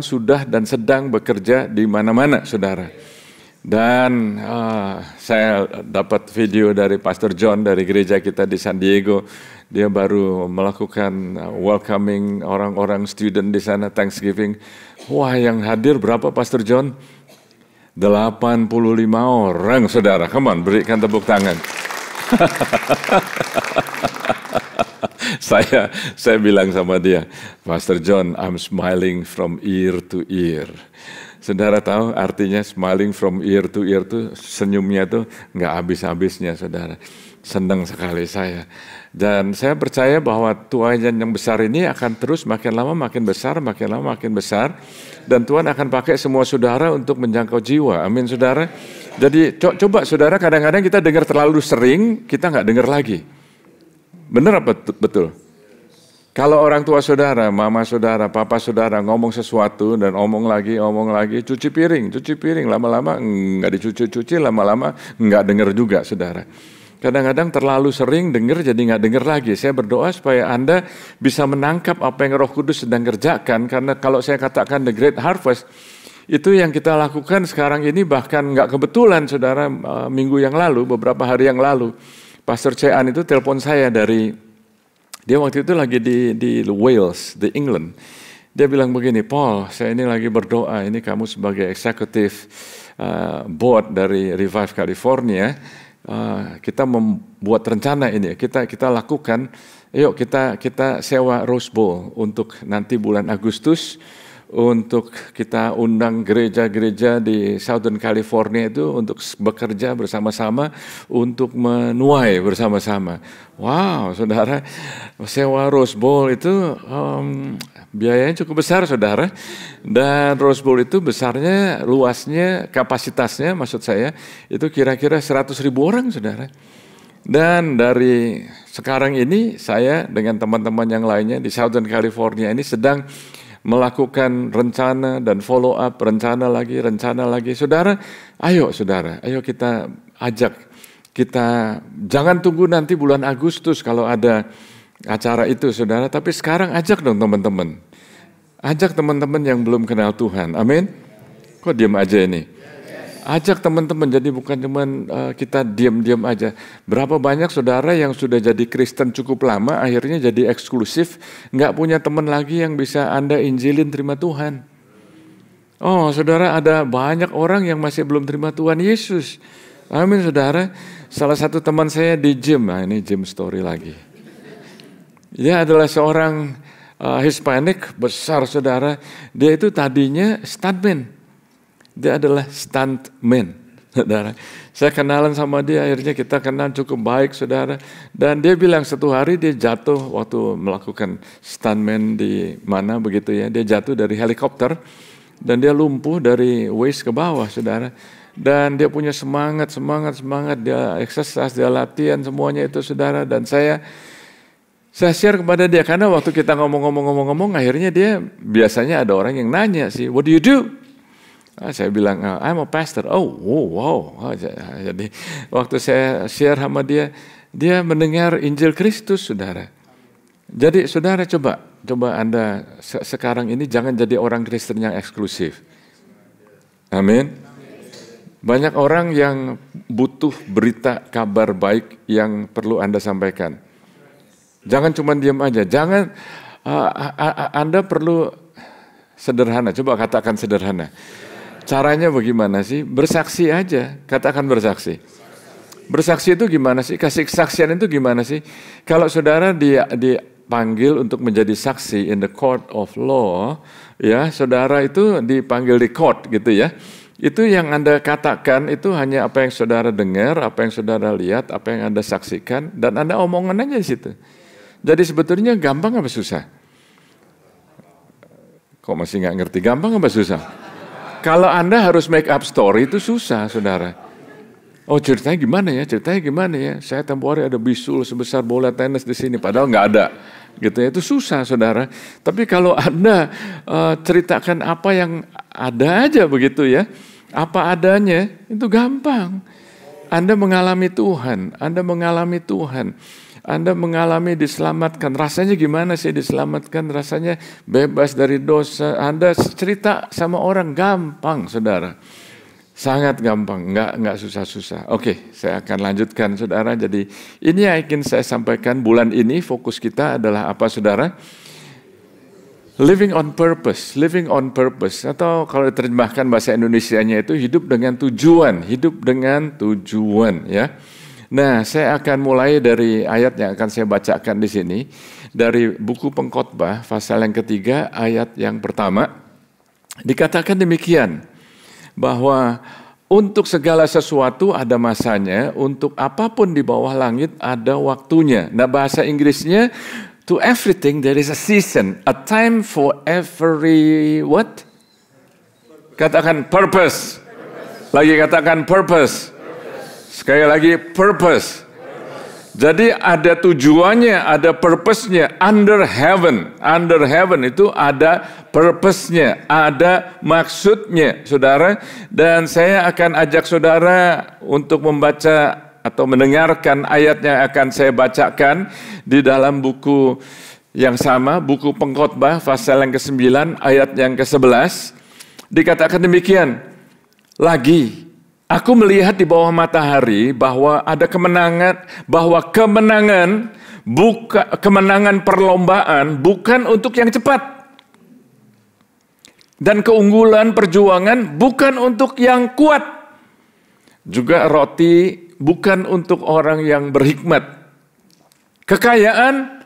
sudah dan sedang bekerja di mana-mana, saudara. Dan saya dapat video dari Pastor John dari gereja kita di San Diego. Dia baru melakukan welcoming orang-orang student di sana, Thanksgiving. Wah, yang hadir berapa, Pastor John? 85 orang, saudara. Come on, berikan tepuk tangan. Saya bilang sama dia, Pastor John, I'm smiling from ear to ear. Saudara tahu artinya smiling from ear to ear tuh, senyumnya tuh nggak habis-habisnya, saudara. Senang sekali saya. Dan saya percaya bahwa Tuhan yang besar ini akan terus makin lama makin besar, makin lama makin besar. Dan Tuhan akan pakai semua saudara untuk menjangkau jiwa. Amin, saudara. Jadi coba saudara, kadang-kadang kita dengar terlalu sering, kita nggak dengar lagi. Benar apa betul? Kalau orang tua saudara, mama saudara, papa saudara ngomong sesuatu dan omong lagi, cuci piring, lama-lama nggak dicuci-cuci, lama-lama nggak dengar juga, saudara. Kadang-kadang terlalu sering dengar jadi nggak dengar lagi. Saya berdoa supaya Anda bisa menangkap apa yang Roh Kudus sedang kerjakan, karena kalau saya katakan The Great Harvest, itu yang kita lakukan sekarang ini bahkan nggak kebetulan, saudara. Minggu yang lalu, beberapa hari yang lalu, Pastor Cean itu telepon saya dia waktu itu lagi di Wales, di England. Dia bilang begini, Paul, saya ini lagi berdoa, ini kamu sebagai eksekutif board dari Revive California, kita membuat rencana ini, kita lakukan, yuk kita sewa Rose Bowl untuk nanti bulan Agustus, untuk kita undang gereja-gereja di Southern California itu untuk bekerja bersama-sama, untuk menuai bersama-sama. Wow, saudara, sewa Rose Bowl itu biayanya cukup besar, saudara. Dan Rose Bowl itu besarnya, luasnya, kapasitasnya, maksud saya, itu kira-kira 100.000 orang, saudara. Dan dari sekarang ini, saya dengan teman-teman yang lainnya di Southern California ini sedang melakukan rencana dan follow up, rencana lagi. Saudara, ayo kita ajak, kita jangan tunggu nanti bulan Agustus kalau ada acara itu, saudara. Tapi sekarang ajak dong teman-teman. Ajak teman-teman yang belum kenal Tuhan, amin. Kok diam aja ini? Ajak teman-teman, jadi bukan cuma kita diam-diam aja. Berapa banyak saudara yang sudah jadi Kristen cukup lama, akhirnya jadi eksklusif, nggak punya teman lagi yang bisa Anda injilin terima Tuhan. Oh, saudara, ada banyak orang yang masih belum terima Tuhan Yesus. Amin, saudara. Salah satu teman saya di gym, nah ini gym story lagi. Dia adalah seorang Hispanic besar, saudara. Dia itu tadinya stuntman. Dia adalah stuntman, saudara. Saya kenalan sama dia, akhirnya kita kenal cukup baik, saudara. Dan dia bilang satu hari dia jatuh waktu melakukan stuntman di mana begitu ya. Dia jatuh dari helikopter dan dia lumpuh dari waist ke bawah, saudara. Dan dia punya semangat, dia exercise, dia latihan semuanya itu, saudara. Dan saya share kepada dia, karena waktu kita ngomong, akhirnya dia biasanya ada orang yang nanya sih, what do you do? Saya bilang, I'm a pastor. Oh, wow. Jadi waktu saya share sama dia mendengar Injil Kristus, saudara. Jadi saudara coba Anda sekarang ini jangan jadi orang Kristen yang eksklusif. Amin. Banyak orang yang butuh berita kabar baik yang perlu Anda sampaikan. Jangan cuma diam aja. Jangan, Anda perlu sederhana. Coba katakan sederhana. Caranya bagaimana sih? Bersaksi aja, katakan bersaksi. Bersaksi itu gimana sih? Kasih kesaksian itu gimana sih? Kalau saudara dipanggil untuk menjadi saksi in the court of law, ya saudara itu dipanggil di court gitu ya. Itu yang Anda katakan itu hanya apa yang saudara dengar, apa yang saudara lihat, apa yang Anda saksikan, dan Anda omongan aja di situ. Jadi sebetulnya gampang apa susah? Kok masih nggak ngerti? Gampang apa susah? Kalau Anda harus make up story itu susah, saudara. Oh, ceritanya gimana ya? Saya tempo hari ada bisul sebesar bola tenis di sini, padahal nggak ada. Gitu ya, itu susah, saudara. Tapi kalau Anda ceritakan apa yang ada aja begitu ya, apa adanya, itu gampang. Anda mengalami Tuhan, Anda mengalami Tuhan. Anda mengalami diselamatkan. Rasanya gimana sih diselamatkan? Rasanya bebas dari dosa. Anda cerita sama orang gampang, saudara. Sangat gampang, nggak susah-susah. Oke, saya akan lanjutkan, saudara. Jadi ini yang ingin saya sampaikan bulan ini. Fokus kita adalah apa, saudara? Living on purpose, living on purpose. Atau kalau diterjemahkan bahasa Indonesianya itu hidup dengan tujuan, hidup dengan tujuan, ya. Nah, saya akan mulai dari ayat yang akan saya bacakan di sini. Dari buku Pengkhotbah, pasal yang ketiga, ayat yang pertama. Dikatakan demikian, bahwa untuk segala sesuatu ada masanya, untuk apapun di bawah langit ada waktunya. Nah, bahasa Inggrisnya, to everything there is a season, a time for every what? Katakan purpose. Lagi katakan purpose. Sekali lagi, purpose. Jadi ada tujuannya, ada purpose-nya. Under heaven. Under heaven itu ada purpose-nya, ada maksudnya, saudara. Dan saya akan ajak saudara untuk membaca atau mendengarkan ayat yang akan saya bacakan di dalam buku yang sama, buku Pengkhotbah, pasal yang ke-9, ayat yang ke-11. Dikatakan demikian, lagi, aku melihat di bawah matahari bahwa ada kemenangan, bahwa kemenangan perlombaan bukan untuk yang cepat. Dan keunggulan perjuangan bukan untuk yang kuat. Juga roti bukan untuk orang yang berhikmat. Kekayaan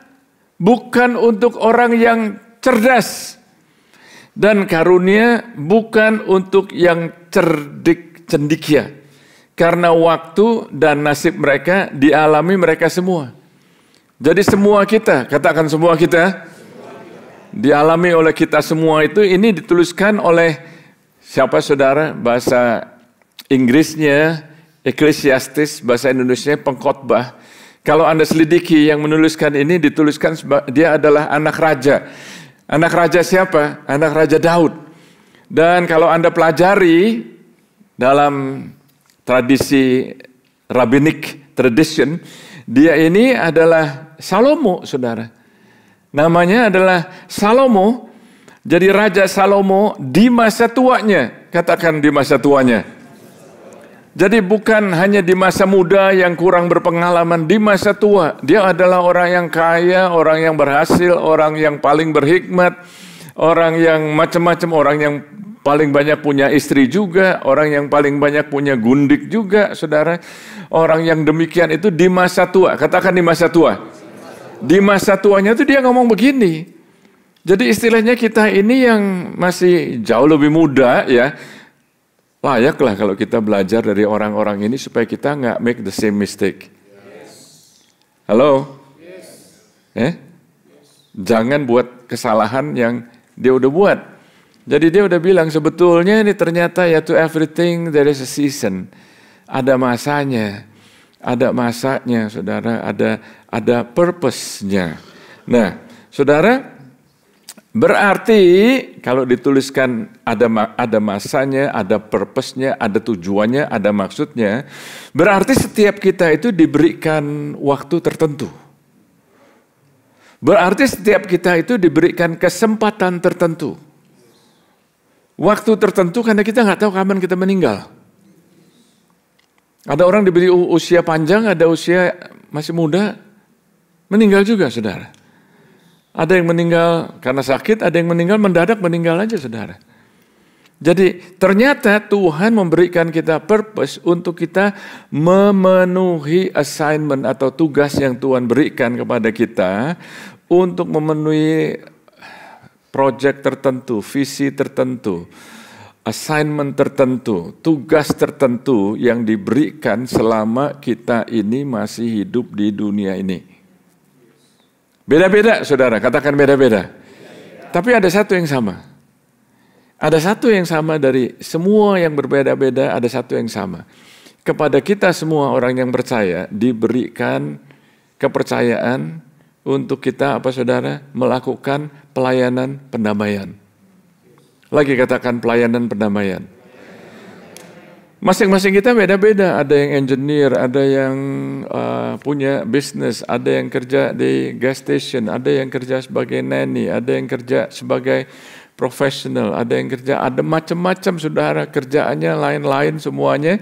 bukan untuk orang yang cerdas. Dan karunia bukan untuk yang cendikia, karena waktu dan nasib mereka dialami mereka semua. Jadi semua kita, katakan semua kita, dialami oleh kita semua itu. Ini dituliskan oleh siapa, saudara? Bahasa Inggrisnya Ecclesiastes, bahasa Indonesianya Pengkhotbah. Kalau Anda selidiki yang menuliskan ini, dituliskan dia adalah anak raja. Anak raja siapa? Anak raja Daud. Dan kalau Anda pelajari dalam tradisi rabbinic tradition, dia ini adalah Salomo, saudara. Namanya adalah Salomo. Jadi Raja Salomo di masa tuanya. Katakan di masa tuanya. Jadi bukan hanya di masa muda yang kurang berpengalaman, di masa tua. Dia adalah orang yang kaya, orang yang berhasil, orang yang paling berhikmat, orang yang macam-macam, orang yang paling banyak punya istri juga, orang yang paling banyak punya gundik juga, saudara. Orang yang demikian itu di masa tua. Katakan di masa tua. Di masa tuanya itu dia ngomong begini. Jadi istilahnya kita ini yang masih jauh lebih muda, ya, layaklah kalau kita belajar dari orang-orang ini supaya kita nggak make the same mistake. Halo? Jangan buat kesalahan yang dia udah buat. Jadi dia udah bilang sebetulnya ini ternyata ya to everything there is a season. Ada masanya. Ada masanya, saudara. Ada purpose-nya. Nah, saudara, berarti kalau dituliskan ada masanya, ada purpose-nya, ada tujuannya, ada maksudnya, berarti setiap kita itu diberikan waktu tertentu. Berarti setiap kita itu diberikan kesempatan tertentu. Waktu tertentu karena kita nggak tahu kapan kita meninggal. Ada orang diberi usia panjang, ada usia masih muda, meninggal juga, saudara. Ada yang meninggal karena sakit, ada yang meninggal mendadak, meninggal aja, saudara. Jadi ternyata Tuhan memberikan kita purpose untuk kita memenuhi assignment atau tugas yang Tuhan berikan kepada kita untuk memenuhi project tertentu, visi tertentu, assignment tertentu, tugas tertentu yang diberikan selama kita ini masih hidup di dunia ini. Beda-beda, saudara, katakan beda-beda. Tapi ada satu yang sama. Ada satu yang sama dari semua yang berbeda-beda, ada satu yang sama. Kepada kita semua orang yang percaya, diberikan kepercayaan untuk kita, apa saudara, melakukan pelayanan pendamaian. Lagi katakan pelayanan pendamaian. Masing-masing kita beda-beda. Ada yang engineer, ada yang punya bisnis, ada yang kerja di gas station, ada yang kerja sebagai nanny, ada yang kerja sebagai profesional, ada yang kerja, ada macam-macam saudara, kerjaannya lain-lain semuanya.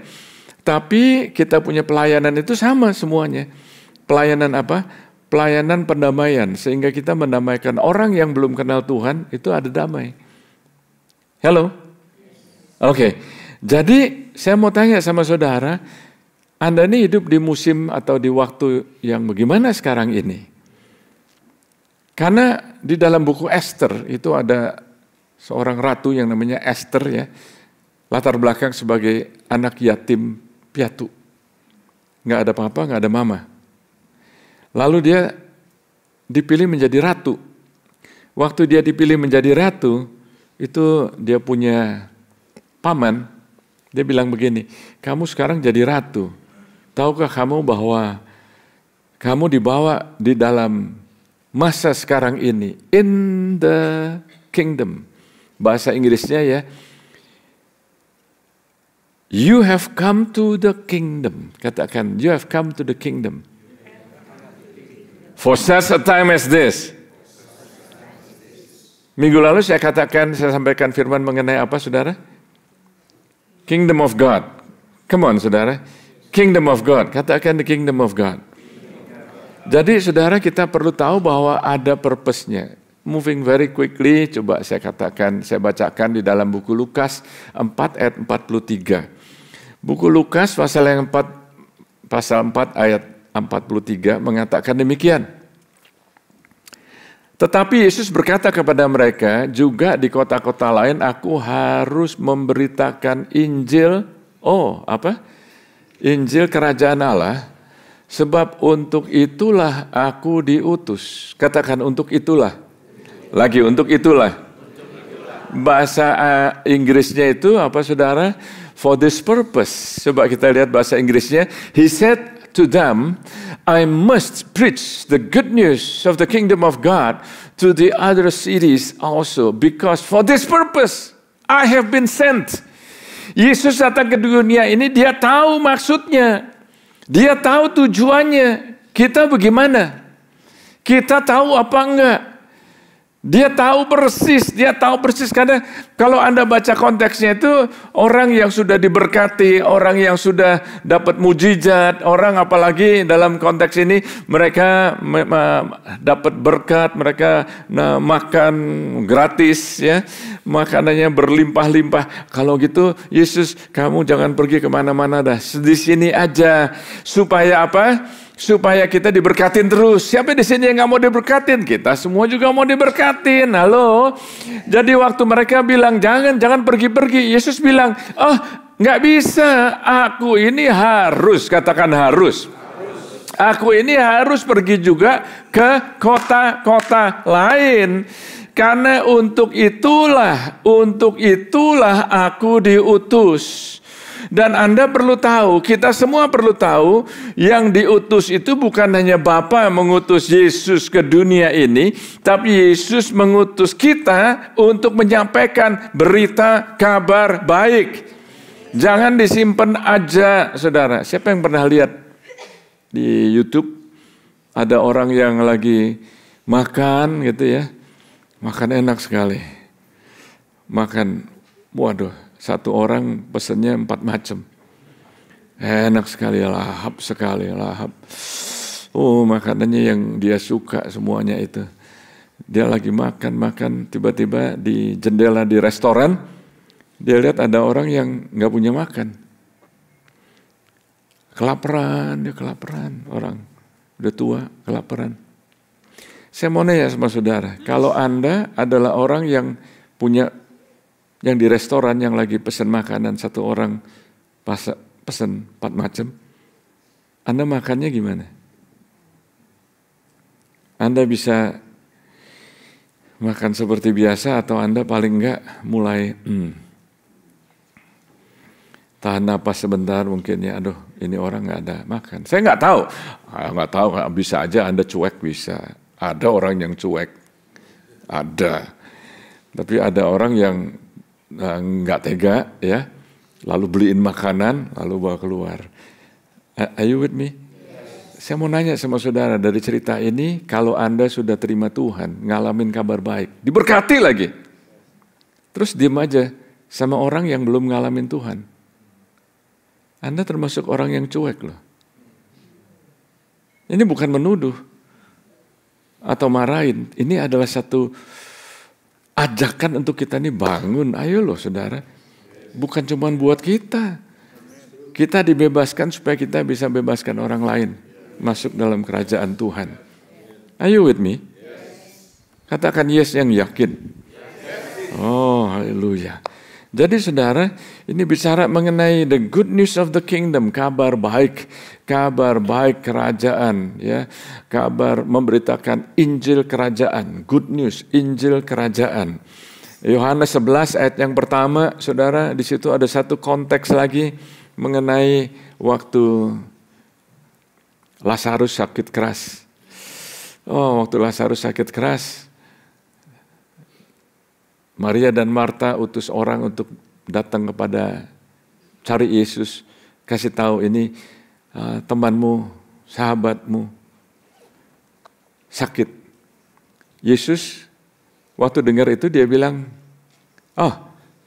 Tapi kita punya pelayanan itu sama semuanya. Pelayanan apa? Pelayanan pendamaian, sehingga kita mendamaikan orang yang belum kenal Tuhan, itu ada damai. Halo? Oke. Jadi saya mau tanya sama saudara, Anda ini hidup di musim atau di waktu yang bagaimana sekarang ini? Karena di dalam buku Esther itu ada seorang ratu yang namanya Esther ya, latar belakang sebagai anak yatim piatu. Nggak ada papa, nggak ada mama. Lalu dia dipilih menjadi ratu. Waktu dia dipilih menjadi ratu, itu dia punya paman, dia bilang begini, kamu sekarang jadi ratu. Tahukah kamu bahwa kamu dibawa di dalam masa sekarang ini, in the kingdom. Bahasa Inggrisnya ya, you have come to the kingdom. Katakan, you have come to the kingdom. For such a time as this. Minggu lalu saya sampaikan firman mengenai apa saudara? Kingdom of God. Come on saudara. Kingdom of God. Katakan the kingdom of God. Jadi saudara kita perlu tahu bahwa ada purpose-nya. Moving very quickly, coba saya bacakan di dalam buku Lukas 4 ayat 43. Buku Lukas pasal 4 ayat 43 mengatakan demikian. Tetapi Yesus berkata kepada mereka, juga di kota-kota lain aku harus memberitakan Injil, Injil kerajaan Allah, sebab untuk itulah aku diutus. Katakan untuk itulah. Lagi untuk itulah. Bahasa Inggrisnya itu apa saudara? For this purpose. Coba kita lihat bahasa Inggrisnya. He said to them, I must preach the good news of the kingdom of God to the other cities also, because for this purpose I have been sent. Yesus datang ke dunia ini, dia tahu maksudnya. Dia tahu tujuannya. Kita bagaimana? Kita tahu apa enggak? Dia tahu persis karena kalau Anda baca konteksnya itu orang yang sudah diberkati, orang yang sudah dapat mujizat, orang apalagi dalam konteks ini mereka dapat berkat, mereka makan gratis ya, makanannya berlimpah-limpah. Kalau gitu Yesus, kamu jangan pergi kemana-mana dah, di sini aja supaya apa? Supaya kita diberkatin terus. Siapa di sini yang nggak mau diberkatin? Kita semua juga mau diberkatin. Halo. Jadi waktu mereka bilang jangan pergi-pergi, Yesus bilang, nggak bisa. Aku ini harus, katakan harus. Aku ini harus pergi juga ke kota-kota lain. Karena untuk itulah aku diutus. Dan Anda perlu tahu, kita semua perlu tahu, yang diutus itu bukan hanya Bapa mengutus Yesus ke dunia ini, tapi Yesus mengutus kita untuk menyampaikan berita kabar baik. Jangan disimpan aja, saudara. Siapa yang pernah lihat di YouTube, ada orang yang lagi makan gitu ya, makan enak sekali. Makan, waduh. Satu orang pesennya 4 macam. Enak sekali, lahap sekali, lahap. Makanannya yang dia suka semuanya itu. Dia lagi makan, tiba-tiba di jendela di restoran, dia lihat ada orang yang nggak punya makan. Kelaparan, orang udah tua, kelaparan. Saya mau nanya sama saudara, kalau Anda adalah orang yang punya yang di restoran yang lagi pesan makanan, satu orang pesan 4 macam, Anda makannya gimana? Anda bisa makan seperti biasa atau Anda paling enggak mulai tahan napas sebentar mungkin ya, aduh ini orang enggak ada makan. Saya enggak tahu, bisa aja Anda cuek, bisa. Ada orang yang cuek, ada. Tapi ada orang yang nggak tega ya, lalu beliin makanan, lalu bawa keluar. Are you with me? Saya mau nanya sama saudara, dari cerita ini, kalau Anda sudah terima Tuhan, ngalamin kabar baik, diberkati lagi, terus diem aja sama orang yang belum ngalamin Tuhan, Anda termasuk orang yang cuek loh. Ini bukan menuduh atau marahin, ini adalah satu ajakan untuk kita nih bangun. Ayo loh saudara, bukan cuma buat kita. Kita dibebaskan supaya kita bisa bebaskan orang lain masuk dalam kerajaan Tuhan. Are you with me? Katakan yes yang yakin. Oh, haleluya. Jadi saudara, ini bicara mengenai the good news of the kingdom, kabar baik kerajaan, ya, kabar memberitakan Injil kerajaan, good news, Injil kerajaan. Yohanes 11 ayat yang pertama, saudara, di situ ada satu konteks lagi mengenai waktu Lazarus sakit keras. Oh, waktu Lazarus sakit keras, Maria dan Marta utus orang untuk datang kepada cari Yesus, kasih tahu ini temanmu, sahabatmu sakit. Yesus waktu dengar itu dia bilang, oh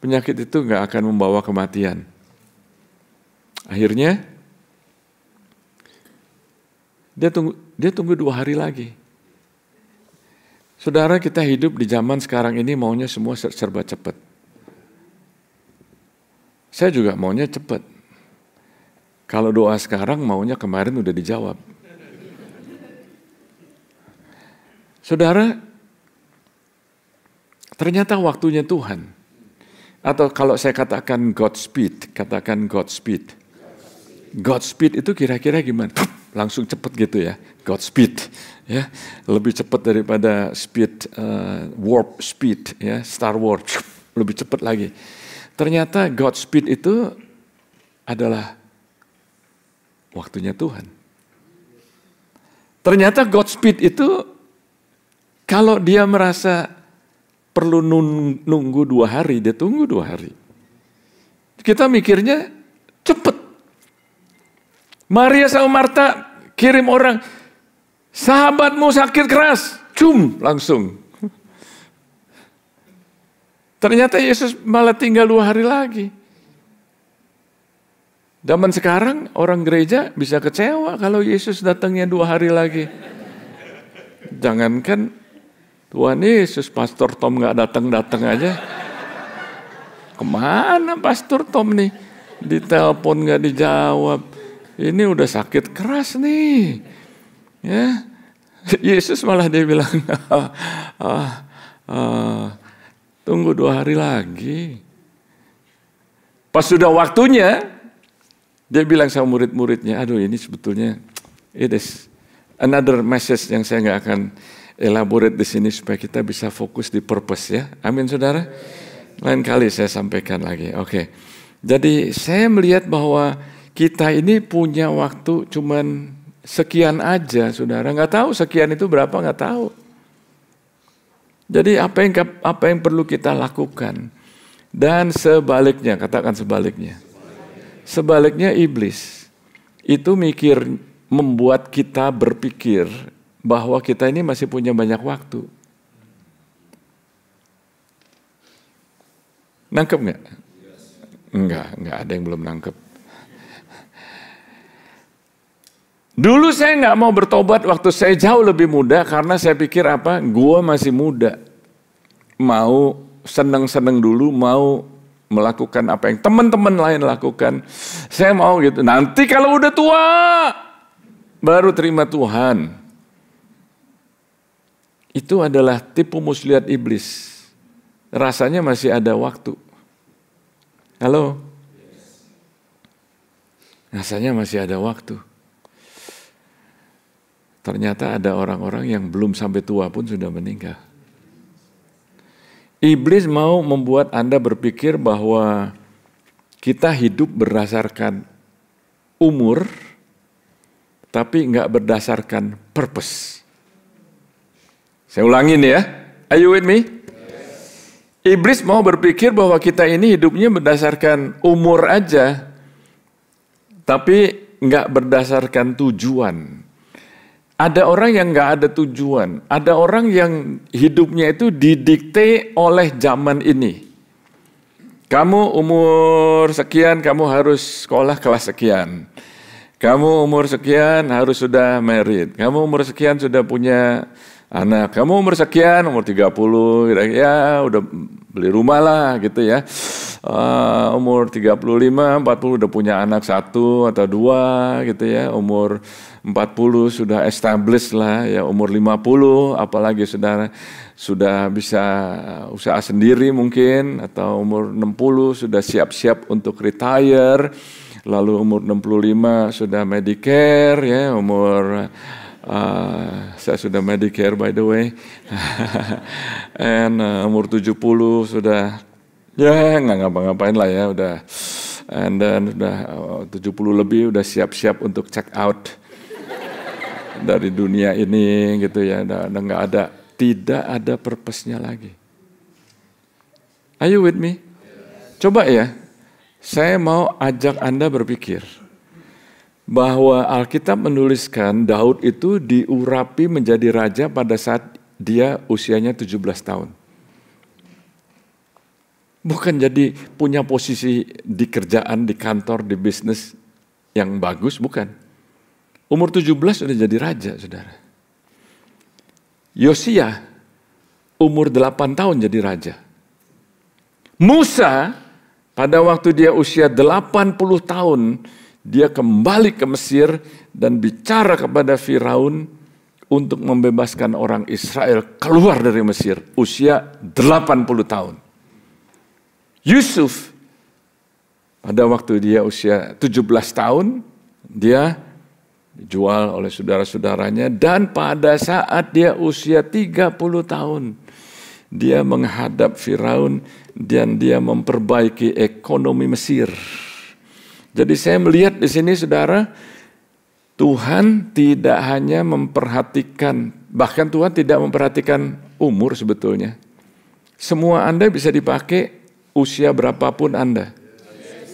penyakit itu nggak akan membawa kematian. Akhirnya dia tunggu 2 hari lagi. Saudara, kita hidup di zaman sekarang ini maunya semua serba cepat. Saya juga maunya cepat. Kalau doa sekarang maunya kemarin udah dijawab. Saudara, ternyata waktunya Tuhan. Atau kalau saya katakan Godspeed, katakan Godspeed. Godspeed itu kira-kira gimana? Langsung cepat gitu ya, Godspeed, ya, lebih cepat daripada speed, warp speed, ya, Star Wars, lebih cepat lagi. Ternyata Godspeed itu adalah waktunya Tuhan. Ternyata Godspeed itu kalau dia merasa perlu nunggu 2 hari, dia tunggu 2 hari. Kita mikirnya cepat. Maria sama Marta kirim orang, sahabatmu sakit keras, langsung. Ternyata Yesus malah tinggal 2 hari lagi. Zaman sekarang orang gereja bisa kecewa kalau Yesus datangnya 2 hari lagi. Jangankan Tuhan Yesus, Pastor Tom gak datang-datang aja. Kemana Pastor Tom nih? Ditelepon gak dijawab. Ini udah sakit keras nih, ya. Yesus malah dia bilang, tunggu 2 hari lagi. Pas sudah waktunya, dia bilang sama murid-muridnya, aduh ini sebetulnya it is another message yang saya nggak akan elaborate di sini supaya kita bisa fokus di purpose, ya. Amin, saudara. Lain kali saya sampaikan lagi. Oke. Jadi saya melihat bahwa kita ini punya waktu cuman sekian aja, saudara. Nggak tahu sekian itu berapa, nggak tahu. Jadi apa yang perlu kita lakukan? Dan sebaliknya, katakan sebaliknya. Sebaliknya iblis itu membuat kita berpikir bahwa kita ini masih punya banyak waktu. Nangkep nggak? Nggak ada yang belum nangkep. Dulu saya nggak mau bertobat waktu saya jauh lebih muda karena saya pikir apa? Gua masih muda, mau seneng-seneng dulu, mau melakukan apa yang teman-teman lain lakukan. Saya mau gitu. Nanti kalau udah tua, baru terima Tuhan. Itu adalah tipu muslihat iblis. Rasanya masih ada waktu. Halo? Rasanya masih ada waktu. Ternyata ada orang-orang yang belum sampai tua pun sudah meninggal. Iblis mau membuat Anda berpikir bahwa kita hidup berdasarkan umur, tapi nggak berdasarkan purpose. Saya ulangin ya, are you with me? Iblis mau berpikir bahwa kita ini hidupnya berdasarkan umur aja, tapi nggak berdasarkan tujuan. Ada orang yang nggak ada tujuan, ada orang yang hidupnya itu didikte oleh zaman ini. Kamu umur sekian, kamu harus sekolah kelas sekian. Kamu umur sekian harus sudah married. Kamu umur sekian sudah punya anak. Kamu umur sekian, umur 30, ya udah beli rumah lah gitu ya. Umur 35, 40 udah punya anak 1 atau 2 gitu ya. Umur 40 sudah established lah ya. Umur 50 apalagi saudara sudah bisa usaha sendiri mungkin. Atau umur 60 sudah siap-siap untuk retire. Lalu umur 65 sudah Medicare ya. Umur saya sudah Medicare by the way. And umur 70 sudah ya nggak ngapa-ngapain lah ya udah. And then udah 70 lebih udah siap-siap untuk check out dari dunia ini gitu ya. Udah nggak ada, tidak ada purpose-nya lagi. Are you with me? Coba ya, saya mau ajak Anda berpikir bahwa Alkitab menuliskan Daud itu diurapi menjadi raja pada saat dia usianya 17 tahun. Bukan jadi punya posisi di kerjaan, di kantor, di bisnis yang bagus, bukan. Umur 17 sudah jadi raja, saudara. Yosia, umur 8 tahun jadi raja. Musa, pada waktu dia usia 80 tahun, dia kembali ke Mesir dan bicara kepada Firaun untuk membebaskan orang Israel keluar dari Mesir. Usia 80 tahun. Yusuf, pada waktu dia usia 17 tahun, dia dijual oleh saudara-saudaranya. Dan pada saat dia usia 30 tahun, dia menghadap Firaun dan dia memperbaiki ekonomi Mesir. Jadi saya melihat di sini saudara, Tuhan tidak hanya memperhatikan, bahkan Tuhan tidak memperhatikan umur sebetulnya. Semua Anda bisa dipakai usia berapapun Anda.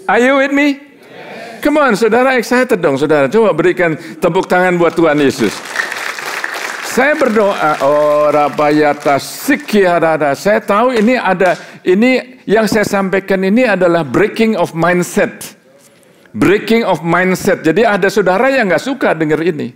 Are you with me? Come on, saudara, excited dong saudara. Coba berikan tepuk tangan buat Tuhan Yesus. Saya berdoa, saya tahu ini yang saya sampaikan ini adalah breaking of mindset. Breaking of mindset. Jadi ada saudara yang nggak suka dengar ini.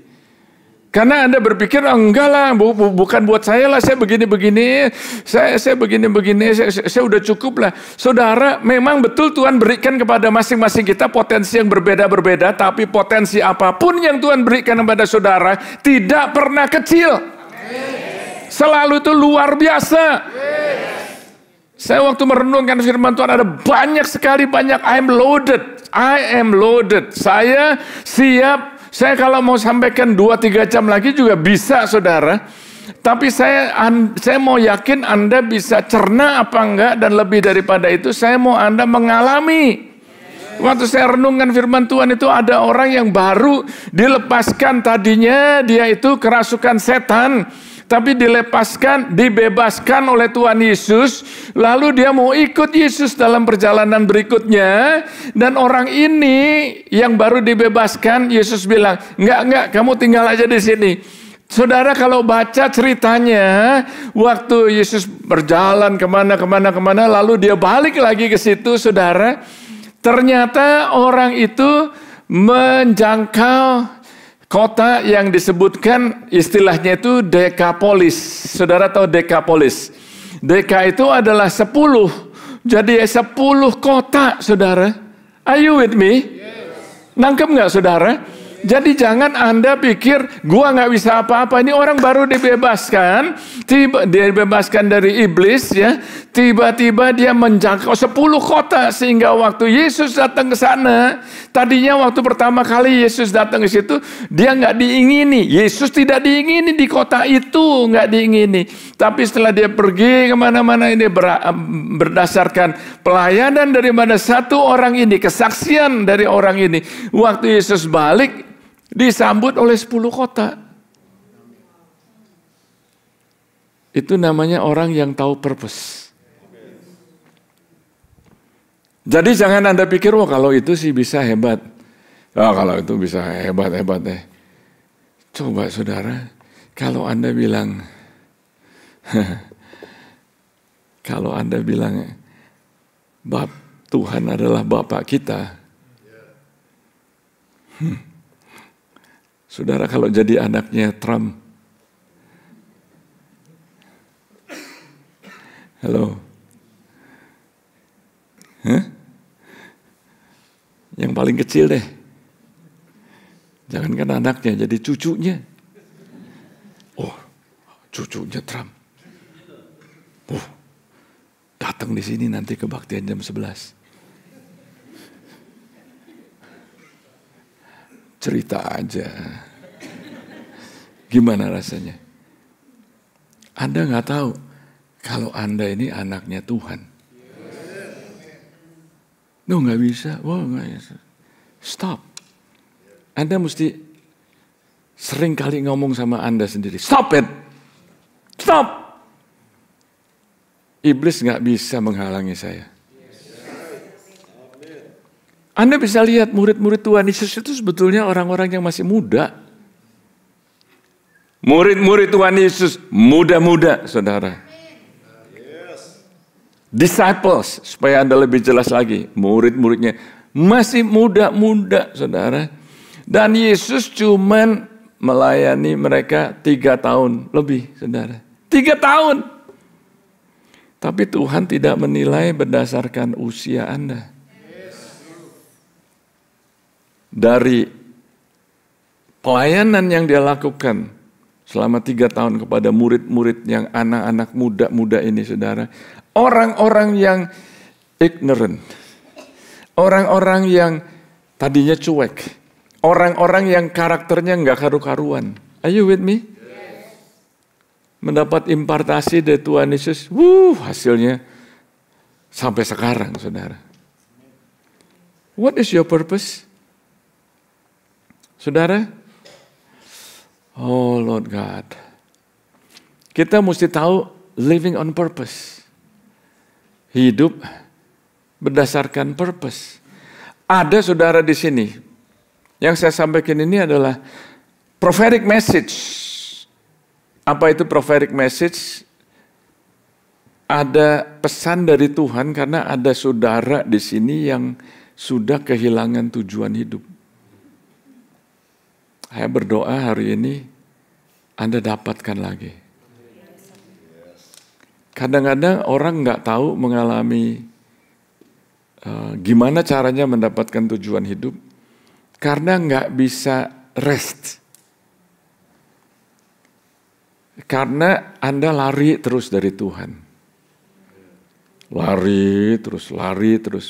Karena Anda berpikir, enggak lah, bukan buat saya lah, saya begini-begini, saya begini-begini, saya udah cukup lah. Saudara, memang betul Tuhan berikan kepada masing-masing kita potensi yang berbeda-berbeda, tapi potensi apapun yang Tuhan berikan kepada saudara tidak pernah kecil. Selalu itu luar biasa. Saya waktu merenungkan firman Tuhan ada banyak sekali, I am loaded. Saya siap. Saya kalau mau sampaikan 2-3 jam lagi juga bisa saudara. Tapi saya mau yakin Anda bisa cerna apa enggak. Dan lebih daripada itu saya mau Anda mengalami. Waktu saya renungkan firman Tuhan itu ada orang yang baru dilepaskan. Tadinya dia itu kerasukan setan. Tapi dibebaskan oleh Tuhan Yesus. Lalu dia mau ikut Yesus dalam perjalanan berikutnya. Dan orang ini yang baru dibebaskan, Yesus bilang, enggak, kamu tinggal aja di sini. Saudara kalau baca ceritanya, waktu Yesus berjalan kemana, lalu dia balik lagi ke situ, saudara. Ternyata orang itu menjangkau kota yang disebutkan istilahnya itu Dekapolis. Saudara tahu Dekapolis? Deka itu adalah 10. Jadi 10 kota, saudara. Are you with me? Yes. Nangkep nggak, saudara? Jadi jangan Anda pikir, gua nggak bisa apa-apa. Ini orang baru dibebaskan, dibebaskan dari iblis, ya. Tiba-tiba dia menjangkau 10 kota sehingga waktu Yesus datang ke sana, tadinya waktu pertama kali Yesus datang ke situ, dia nggak diingini. Yesus tidak diingini di kota itu, nggak diingini. Tapi setelah dia pergi kemana-mana ini berdasarkan pelayanan daripada satu orang ini, kesaksian dari orang ini. Waktu Yesus balik, disambut oleh 10 kota. Itu namanya orang yang tahu purpose. Jadi jangan Anda pikir, wah kalau itu sih bisa hebat. Kalau itu bisa hebat-hebat deh. Coba saudara, kalau Anda bilang, Tuhan adalah Bapa kita. Saudara kalau jadi anaknya Trump, halo, yang paling kecil deh, jangankan anaknya, jadi cucunya. Oh, cucunya Trump. Datang di sini nanti kebaktian jam 11. Cerita aja. Gimana rasanya? Anda nggak tahu kalau Anda ini anaknya Tuhan. No, nggak bisa. Wah, nggak bisa. Stop. Anda mesti sering kali ngomong sama Anda sendiri. Stop it. Stop. Iblis nggak bisa menghalangi saya. Anda bisa lihat murid-murid Tuhan Yesus itu sebetulnya orang-orang yang masih muda. Murid-murid Tuhan Yesus muda-muda, saudara. Disciples, supaya Anda lebih jelas lagi. Murid-muridnya masih muda-muda, saudara. Dan Yesus cuman melayani mereka 3 tahun lebih, saudara. 3 tahun. Tapi Tuhan tidak menilai berdasarkan usia Anda. Dari pelayanan yang dia lakukan selama 3 tahun kepada murid-murid yang anak-anak muda-muda ini, saudara. Orang-orang yang ignorant. Orang-orang yang tadinya cuek. Orang-orang yang karakternya nggak karu-karuan. Are you with me? Mendapat impartasi dari Tuhan Yesus. Hasilnya sampai sekarang, saudara. What is your purpose? Saudara, oh Lord God, kita mesti tahu living on purpose. Hidup berdasarkan purpose. Ada saudara di sini, yang saya sampaikan ini adalah prophetic message. Apa itu prophetic message? Ada pesan dari Tuhan karena ada saudara di sini yang sudah kehilangan tujuan hidup. Saya berdoa hari ini Anda dapatkan lagi. Kadang-kadang orang nggak tahu mengalami gimana caranya mendapatkan tujuan hidup karena nggak bisa rest. Karena Anda lari terus dari Tuhan. Lari terus,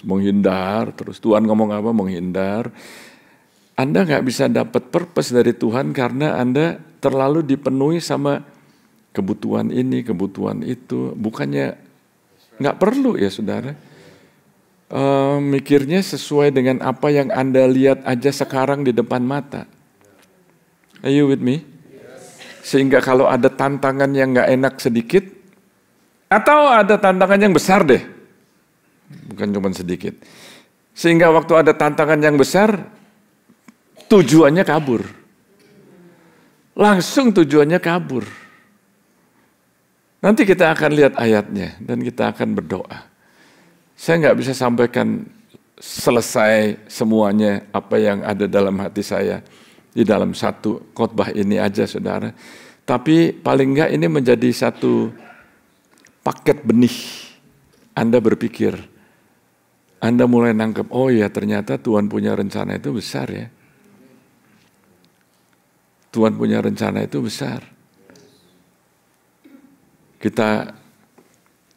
menghindar terus. Tuhan ngomong apa, menghindar. Anda nggak bisa dapat purpose dari Tuhan karena Anda terlalu dipenuhi sama kebutuhan ini, kebutuhan itu. Bukannya nggak perlu ya saudara. Mikirnya sesuai dengan apa yang Anda lihat aja sekarang di depan mata. Are you with me? Sehingga kalau ada tantangan yang nggak enak sedikit, atau ada tantangan yang besar deh. Bukan cuma sedikit. Sehingga waktu ada tantangan yang besar, tujuannya kabur. Langsung tujuannya kabur. Nanti kita akan lihat ayatnya dan kita akan berdoa. Saya nggak bisa sampaikan selesai semuanya apa yang ada dalam hati saya di dalam satu khotbah ini aja, saudara. Tapi paling nggak ini menjadi satu paket benih. Anda berpikir, Anda mulai nangkep, oh ya ternyata Tuhan punya rencana itu besar ya. Tuhan punya rencana itu besar. Kita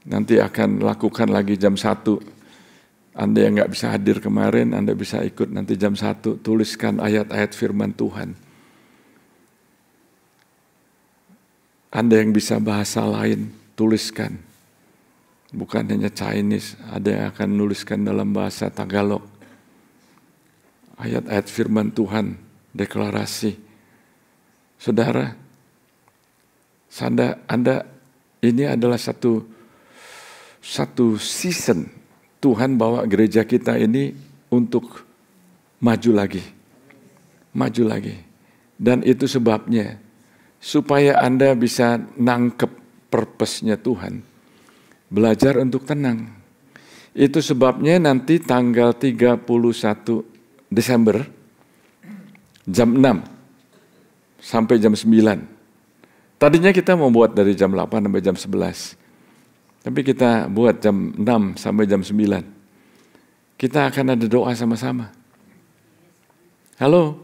nanti akan lakukan lagi jam 1. Anda yang nggak bisa hadir kemarin, Anda bisa ikut nanti jam 1. Tuliskan ayat-ayat firman Tuhan. Anda yang bisa bahasa lain, tuliskan. Bukan hanya Chinese, ada yang akan nuliskan dalam bahasa Tagalog. Ayat-ayat firman Tuhan, deklarasi. Saudara, Anda ini adalah satu season Tuhan bawa gereja kita ini untuk maju lagi. Maju lagi. Dan itu sebabnya, supaya Anda bisa nangkep purpose-nya Tuhan. Belajar untuk tenang. Itu sebabnya nanti tanggal 31 Desember, jam 6 sampai jam 9. Tadinya kita mau buat dari jam 8 sampai jam 11. Tapi kita buat jam 6 sampai jam 9. Kita akan ada doa sama-sama. Halo?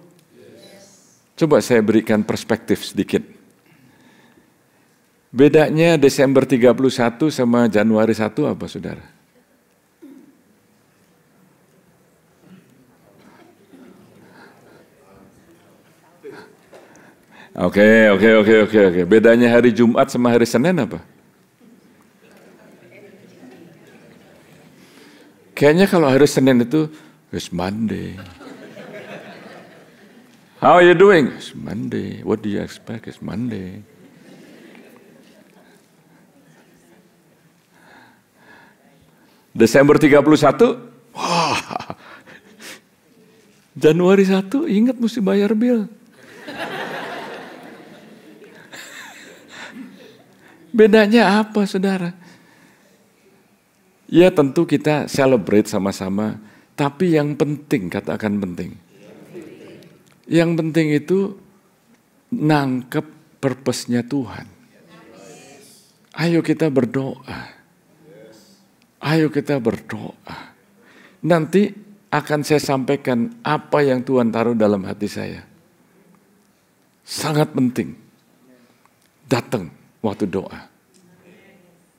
Coba saya berikan perspektif sedikit. Bedanya Desember 31 sama Januari 1 apa, saudara? Oke. Bedanya hari Jumat sama hari Senin apa? Kayaknya kalau hari Senin itu, it's Monday. How are you doing? It's Monday. What do you expect? It's Monday. Desember 31, wah. Januari 1, ingat mesti bayar bill. Bedanya apa, saudara? Ya tentu kita celebrate sama-sama, tapi yang penting, katakan penting. Yang penting itu nangkep purpose-nya Tuhan. Ayo kita berdoa. Ayo kita berdoa. Nanti akan saya sampaikan apa yang Tuhan taruh dalam hati saya. Sangat penting. Datang waktu doa.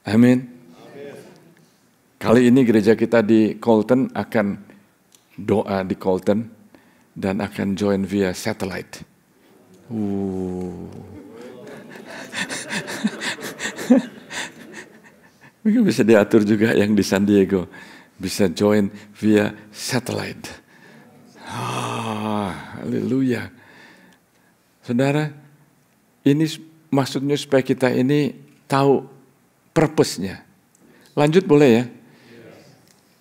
Amin. Kali ini gereja kita di Colton akan doa di Colton dan akan join via satellite. Mungkin bisa diatur juga yang di San Diego, bisa join via satellite. Haleluya. Saudara, ini maksudnya supaya kita ini tahu purpose-nya. Lanjut boleh ya?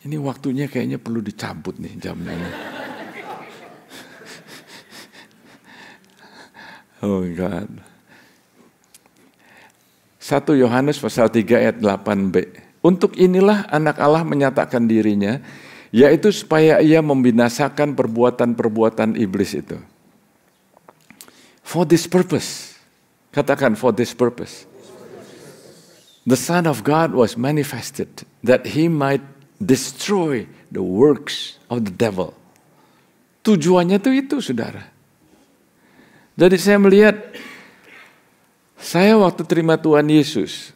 Ini waktunya kayaknya perlu dicabut nih jamnya. Oh God. 1 Yohanes pasal 3 ayat 8b. Untuk inilah anak Allah menyatakan dirinya, yaitu supaya ia membinasakan perbuatan-perbuatan iblis itu. For this purpose. Katakan for this purpose. The Son of God was manifested that he might destroy the works of the devil. Tujuannya itu, saudara. Jadi saya melihat, saya waktu terima Tuhan Yesus,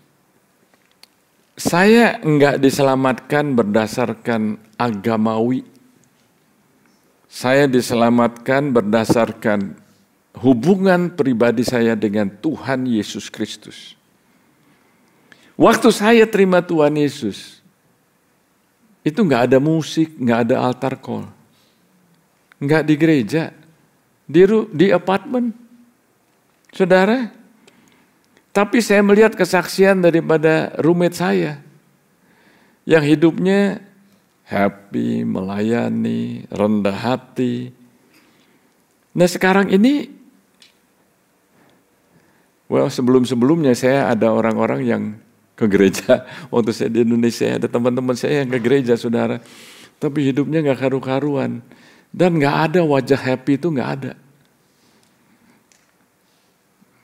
saya enggak diselamatkan berdasarkan agamawi. Saya diselamatkan berdasarkan hubungan pribadi saya dengan Tuhan Yesus Kristus. Waktu saya terima Tuhan Yesus, itu enggak ada musik, enggak ada altar call. Enggak di gereja, di apartemen. Saudara, tapi saya melihat kesaksian daripada roommate saya yang hidupnya happy, melayani, rendah hati. Nah sekarang ini, sebelum-sebelumnya saya ada orang-orang yang ke gereja. Waktu saya di Indonesia ada teman-teman saya yang ke gereja, saudara. Tapi hidupnya gak karu-karuan. Dan gak ada wajah happy itu, gak ada.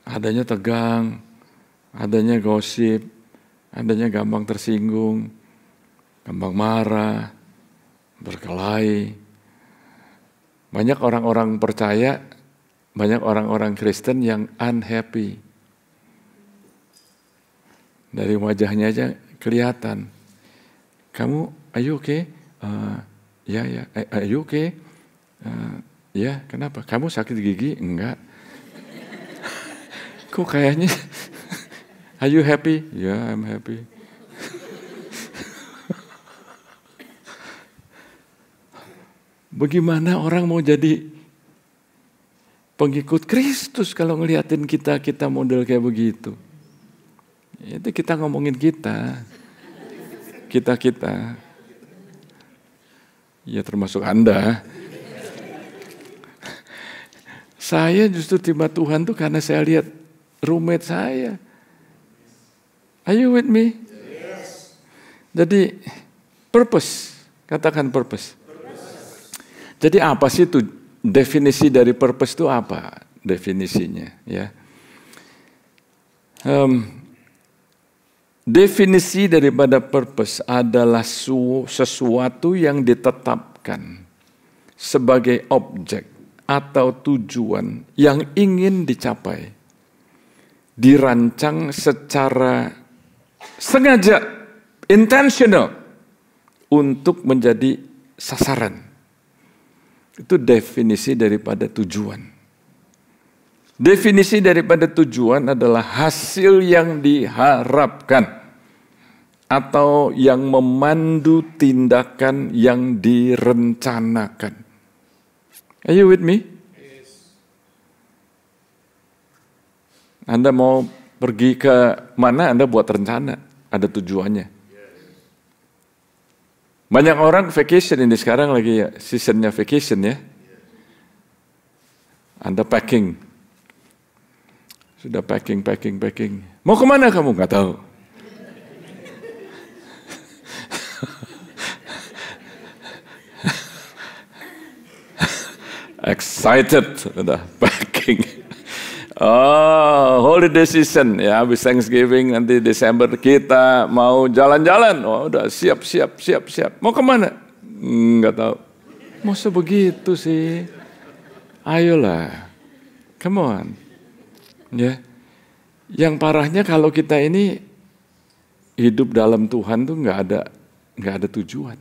Adanya tegang, adanya gosip, adanya gampang tersinggung, gampang marah, berkelahi. Banyak orang-orang percaya, banyak orang-orang Kristen yang unhappy. Dari wajahnya aja kelihatan. Kamu, are you okay? Ya. Are you okay? Ya, kenapa? Kamu sakit gigi? Enggak. Kok kayaknya, are you happy? Ya, I'm happy. Bagaimana orang mau jadi pengikut Kristus kalau ngeliatin kita model kayak begitu? Itu kita ngomongin kita. Ya termasuk Anda. Saya justru terima Tuhan tuh karena saya lihat roommate saya. Are you with me? Yes. Jadi purpose, katakan purpose. Jadi apa sih itu definisi dari purpose itu apa? Definisinya, ya. Definisi daripada purpose adalah sesuatu yang ditetapkan sebagai objek atau tujuan yang ingin dicapai, dirancang secara sengaja, intentional, untuk menjadi sasaran. Itu definisi daripada tujuan. Definisi daripada tujuan adalah hasil yang diharapkan atau yang memandu tindakan yang direncanakan. Are you with me? Yes. Anda mau pergi ke mana, Anda buat rencana, ada tujuannya. Yes. Banyak orang vacation ini sekarang lagi seasonnya vacation ya. Yes. Anda packing. Sudah packing. Mau kemana kamu? Nggak tahu. Excited, udah packing. Oh, holiday season ya, habis Thanksgiving nanti Desember kita mau jalan-jalan. Oh, udah siap. Mau kemana? Nggak tahu. Masa begitu sih? Ayolah, come on. Ya, yang parahnya kalau kita ini hidup dalam Tuhan tuh nggak ada tujuan.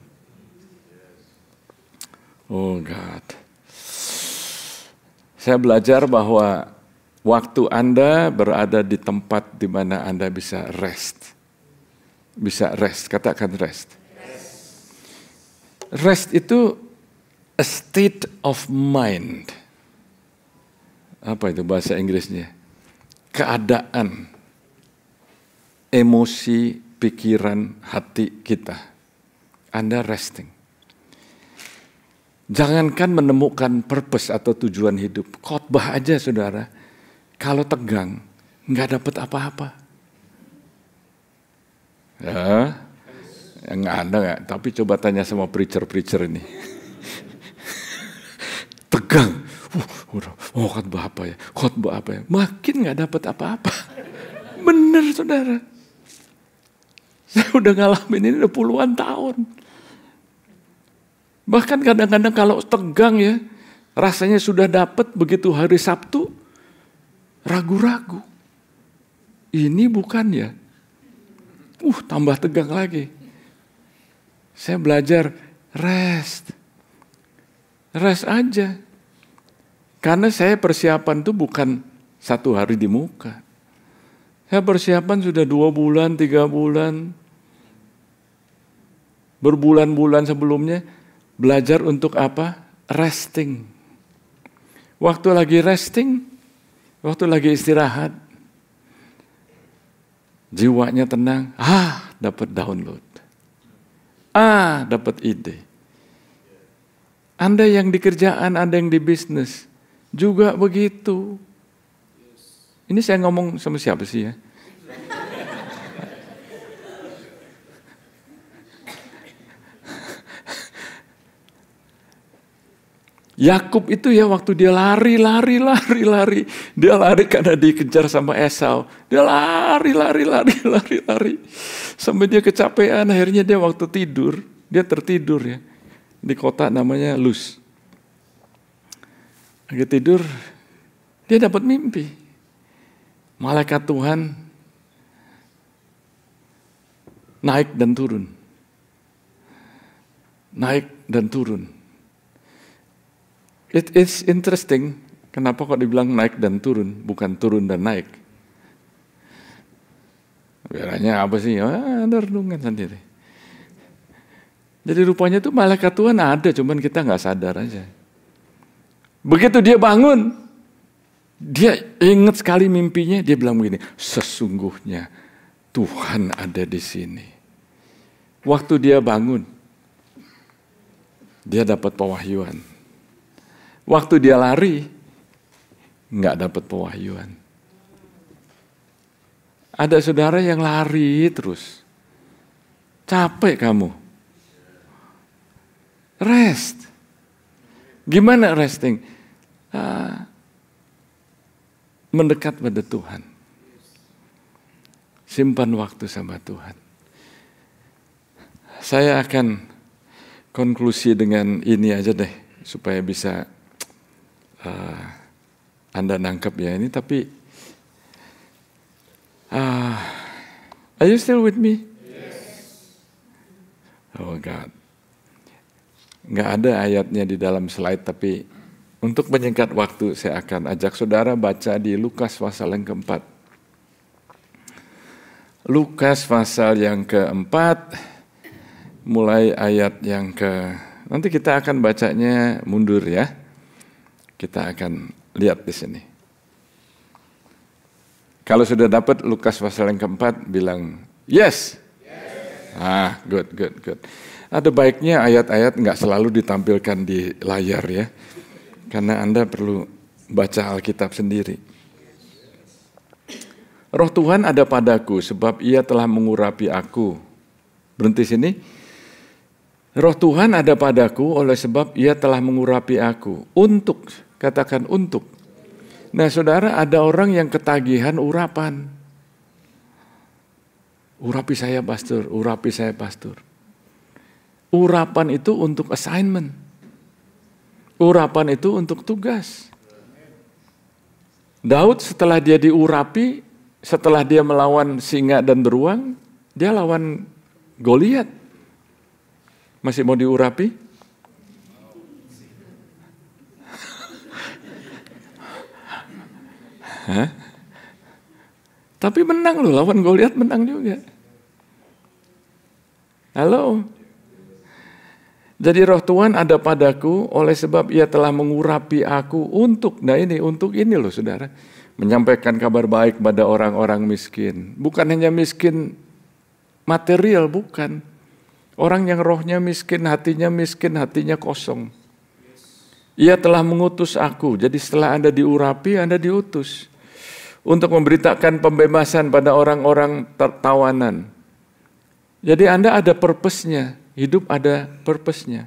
Oh God, saya belajar bahwa waktu Anda berada di tempat di mana Anda bisa rest, katakan rest. Rest itu a state of mind. Apa itu bahasa Inggrisnya? Keadaan, emosi, pikiran, hati kita. Anda resting. Jangankan menemukan purpose atau tujuan hidup. Khotbah aja saudara, kalau tegang, nggak dapat apa-apa. Ya, nggak ada nggak. Tapi coba tanya sama preacher ini. Tegang. Khotbah apa ya? Makin nggak dapat apa-apa. Bener saudara. Saya udah ngalamin ini udah puluhan tahun. Bahkan kadang-kadang kalau tegang ya, rasanya sudah dapat, begitu hari Sabtu, ragu-ragu. Ini bukan ya? Tambah tegang lagi. Saya belajar rest aja. Karena saya persiapan itu bukan 1 hari di muka. Saya persiapan sudah 2 bulan, 3 bulan. Berbulan-bulan sebelumnya belajar untuk apa? Resting. Waktu lagi resting, waktu lagi istirahat, jiwanya tenang. Dapat download. Dapat ide. Anda yang di kerjaan, Anda yang di bisnis, juga begitu. Ini saya ngomong sama siapa sih ya? Yakub itu ya waktu dia lari. Dia lari karena dikejar sama Esau. Dia lari. Sampai dia kecapean, akhirnya dia waktu tidur, dia tertidur ya. Di kota namanya Luz. Lagi tidur, dia dapat mimpi. Malaikat Tuhan naik dan turun. It is interesting, kenapa kok dibilang naik dan turun, bukan turun dan naik. Biaranya apa sih? Ada renungan sendiri. Jadi rupanya itu malaikat Tuhan ada, cuman kita nggak sadar aja. Begitu dia bangun, dia ingat sekali mimpinya, dia bilang begini, sesungguhnya Tuhan ada di sini. Waktu dia bangun, dia dapat pewahyuan. Waktu dia lari, nggak dapat pewahyuan. Ada saudara yang lari terus. Capek kamu. Rest. Gimana resting? Mendekat pada Tuhan. Simpan waktu sama Tuhan. Saya akan konklusi dengan ini aja deh, supaya bisa Anda nangkep ya ini. Tapi are you still with me? Yes. Oh God. Nggak ada ayatnya di dalam slide, tapi untuk menyingkat waktu saya akan ajak saudara baca di Lukas pasal yang keempat. Lukas pasal yang keempat, mulai ayat yang nanti kita akan bacanya mundur ya. Kita akan lihat di sini. Kalau sudah dapat Lukas pasal yang keempat, bilang yes. Good. Ada baiknya ayat-ayat nggak selalu ditampilkan di layar ya. Karena Anda perlu baca Alkitab sendiri. Roh Tuhan ada padaku sebab ia telah mengurapi aku. Berhenti sini. Roh Tuhan ada padaku oleh sebab ia telah mengurapi aku. Untuk, katakan untuk. Nah saudara, ada orang yang ketagihan urapan. Urapi saya pastor, urapi saya pastor. Urapan itu untuk assignment. Urapan itu untuk tugas. Daud setelah dia diurapi, setelah dia melawan singa dan beruang, dia lawan Goliat. Masih mau diurapi? Hah? Tapi menang loh, lawan Goliat menang juga. Halo? Jadi roh Tuhan ada padaku oleh sebab ia telah mengurapi aku untuk, nah ini, untuk ini loh saudara. Menyampaikan kabar baik pada orang-orang miskin. Bukan hanya miskin material, bukan. Orang yang rohnya miskin, hatinya kosong. Ia telah mengutus aku, jadi setelah Anda diurapi, Anda diutus. Untuk memberitakan pembebasan pada orang-orang tawanan. Jadi Anda ada purpose-nya. Hidup ada purpose-nya.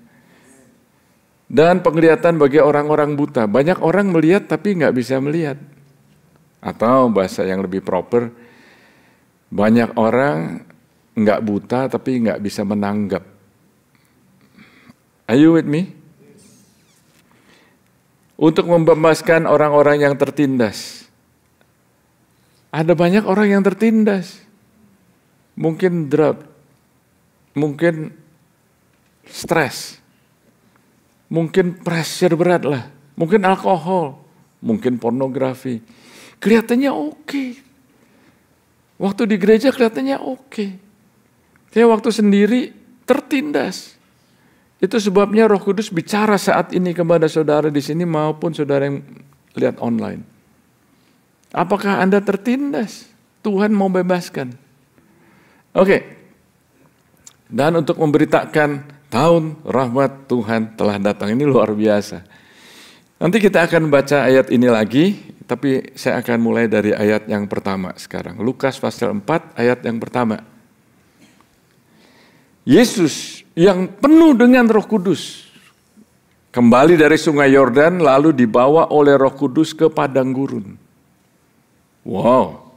Dan penglihatan bagi orang-orang buta. Banyak orang melihat tapi nggak bisa melihat. Atau bahasa yang lebih proper, banyak orang nggak buta tapi nggak bisa menanggap. Are you with me? Untuk membebaskan orang-orang yang tertindas. Ada banyak orang yang tertindas. Mungkin drug, mungkin stres, mungkin pressure berat lah, mungkin alkohol, mungkin pornografi. Kelihatannya oke. Waktu di gereja kelihatannya oke. Saya waktu sendiri tertindas. Itu sebabnya Roh Kudus bicara saat ini kepada saudara di sini maupun saudara yang lihat online. Apakah Anda tertindas? Tuhan mau bebaskan. Oke. Dan untuk memberitakan tahun rahmat Tuhan telah datang. Ini luar biasa. Nanti kita akan baca ayat ini lagi, tapi saya akan mulai dari ayat yang pertama sekarang. Lukas pasal 4 ayat yang pertama. Yesus yang penuh dengan Roh Kudus kembali dari sungai Yordan lalu dibawa oleh Roh Kudus ke padang gurun. Wow.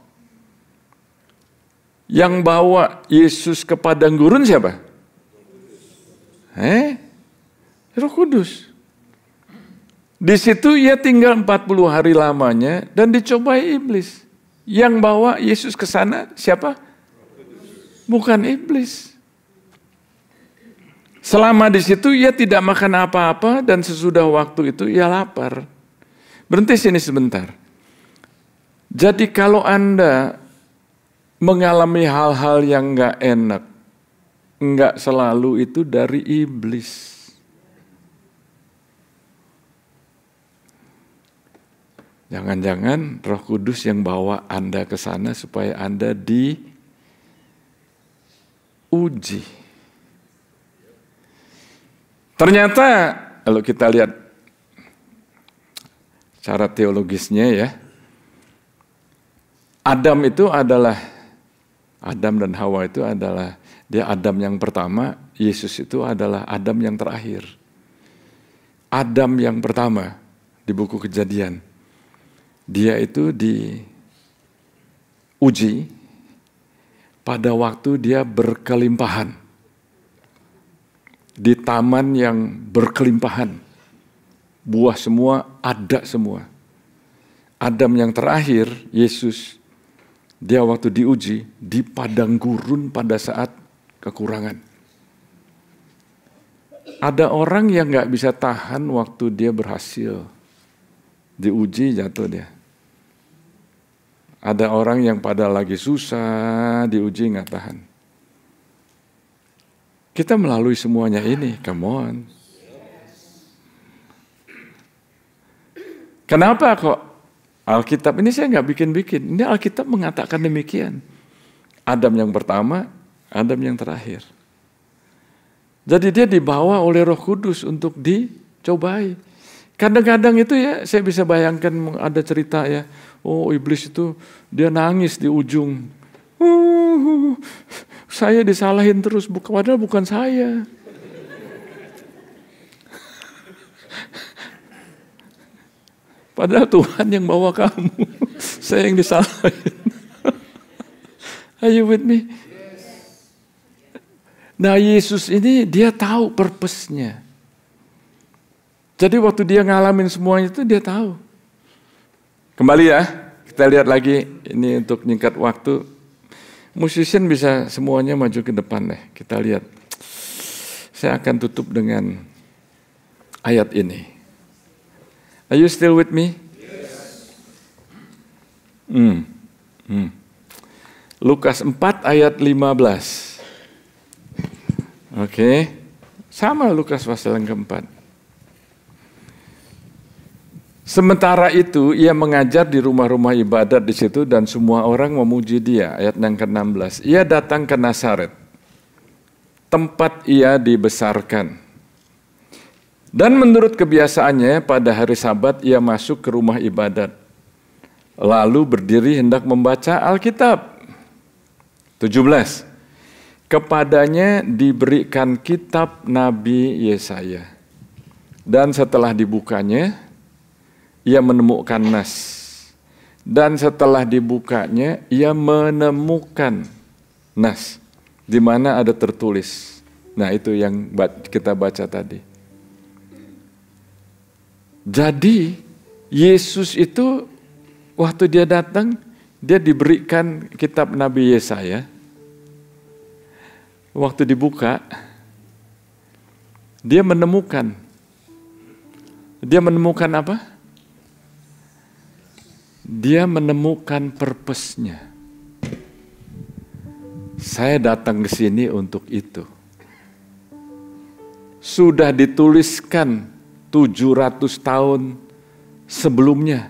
Yang bawa Yesus ke padang gurun siapa? Roh Kudus. Di situ ia tinggal 40 hari lamanya dan dicobai iblis. Yang bawa Yesus ke sana siapa? Bukan iblis. Selama di situ ia tidak makan apa-apa dan sesudah waktu itu ia lapar. Berhenti sini sebentar. Jadi kalau Anda mengalami hal-hal yang nggak enak, nggak selalu itu dari iblis. Jangan-jangan Roh Kudus yang bawa Anda ke sana supaya Anda diuji. Ternyata kalau kita lihat cara teologisnya ya, Adam dan Hawa itu adalah, dia Adam yang pertama, Yesus itu adalah Adam yang terakhir. Adam yang pertama di buku Kejadian, dia itu diuji pada waktu dia berkelimpahan. Di taman yang berkelimpahan, buah semua, ada semua. Adam yang terakhir, Yesus, dia waktu diuji di padang gurun pada saat kekurangan. Ada orang yang gak bisa tahan waktu dia berhasil. Diuji jatuh dia. Ada orang yang pada lagi susah, diuji gak tahan. Kita melalui semuanya ini, come on. Kenapa kok Alkitab ini saya nggak bikin-bikin. Ini Alkitab mengatakan demikian. Adam yang pertama, Adam yang terakhir. Jadi dia dibawa oleh Roh Kudus untuk dicobai. Kadang-kadang itu ya saya bisa bayangkan ada cerita ya. Oh iblis itu dia nangis di ujung. Saya disalahin terus, padahal bukan saya. Padahal Tuhan yang bawa kamu. Saya yang disalahin. Are you with me? Nah Yesus ini dia tahu purpose-nya. Jadi waktu dia ngalamin semuanya itu dia tahu. Kembali ya, kita lihat lagi ini untuk nyingkat waktu. Musician bisa semuanya maju ke depan deh. Kita lihat. Saya akan tutup dengan ayat ini. Are you still with me? Yes. Lukas 4 ayat 15. Oke. Sama Lukas pasal yang keempat. Sementara itu ia mengajar di rumah-rumah ibadat di situ dan semua orang memuji dia. Ayat yang ke-16. Ia datang ke Nazaret, tempat ia dibesarkan. Dan menurut kebiasaannya pada hari Sabat ia masuk ke rumah ibadat. Lalu berdiri hendak membaca Alkitab. 17. Kepadanya diberikan kitab Nabi Yesaya. Dan setelah dibukanya, ia menemukan nas. Dan setelah dibukanya, ia menemukan nas. Di mana ada tertulis. Nah itu yang kita baca tadi. Jadi Yesus itu waktu dia datang, dia diberikan kitab Nabi Yesaya. Waktu dibuka, dia menemukan. Dia menemukan apa? Dia menemukan purpose-nya. Saya datang ke sini untuk itu. Sudah dituliskan 700 tahun sebelumnya.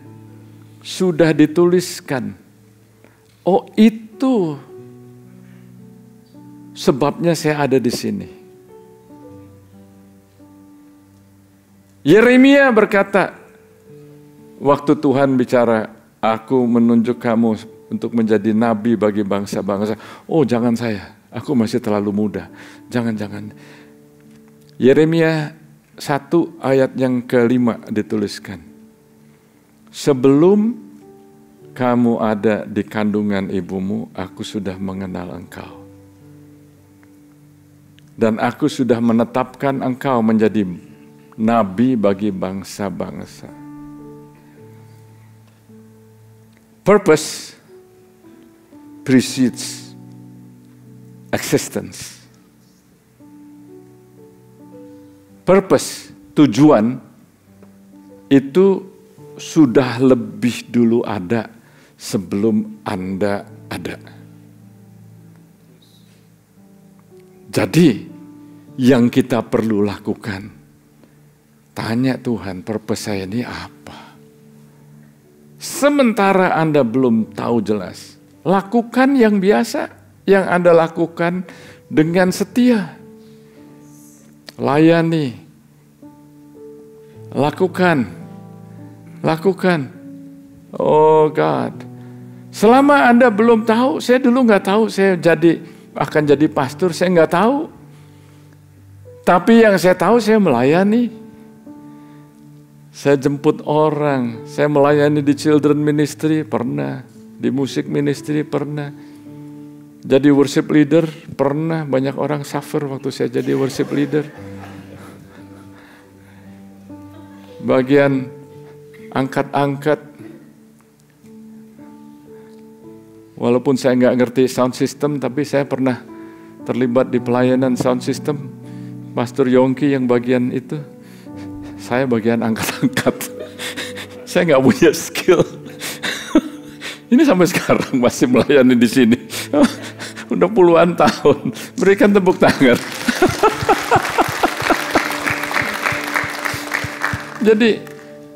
Sudah dituliskan. Oh itu sebabnya saya ada di sini. Yeremia berkata, waktu Tuhan bicara, aku menunjuk kamu untuk menjadi nabi bagi bangsa-bangsa. Oh jangan saya, aku masih terlalu muda. Jangan. Yeremia 1 ayat yang ke-5 dituliskan. Sebelum kamu ada di kandungan ibumu, aku sudah mengenal engkau. Dan aku sudah menetapkan engkau menjadi nabi bagi bangsa-bangsa. Purpose precedes existence. Purpose, tujuan, itu sudah lebih dulu ada sebelum Anda ada. Jadi, yang kita perlu lakukan, tanya Tuhan, purpose saya ini apa? Sementara Anda belum tahu jelas, lakukan yang biasa, yang Anda lakukan dengan setia. Layani, Lakukan. Oh God. Selama Anda belum tahu, saya dulu nggak tahu saya akan jadi pastor, saya nggak tahu. Tapi yang saya tahu, saya melayani. Saya jemput orang, saya melayani di children ministry pernah, di musik ministry pernah. Jadi worship leader pernah, banyak orang suffer waktu saya jadi worship leader. Bagian angkat-angkat, walaupun saya nggak ngerti sound system, tapi saya pernah terlibat di pelayanan sound system. Pastor Yongki yang bagian itu, saya bagian angkat-angkat. Saya nggak punya skill. Ini sampai sekarang masih melayani di sini. Udah puluhan tahun. Berikan tepuk tangan. Jadi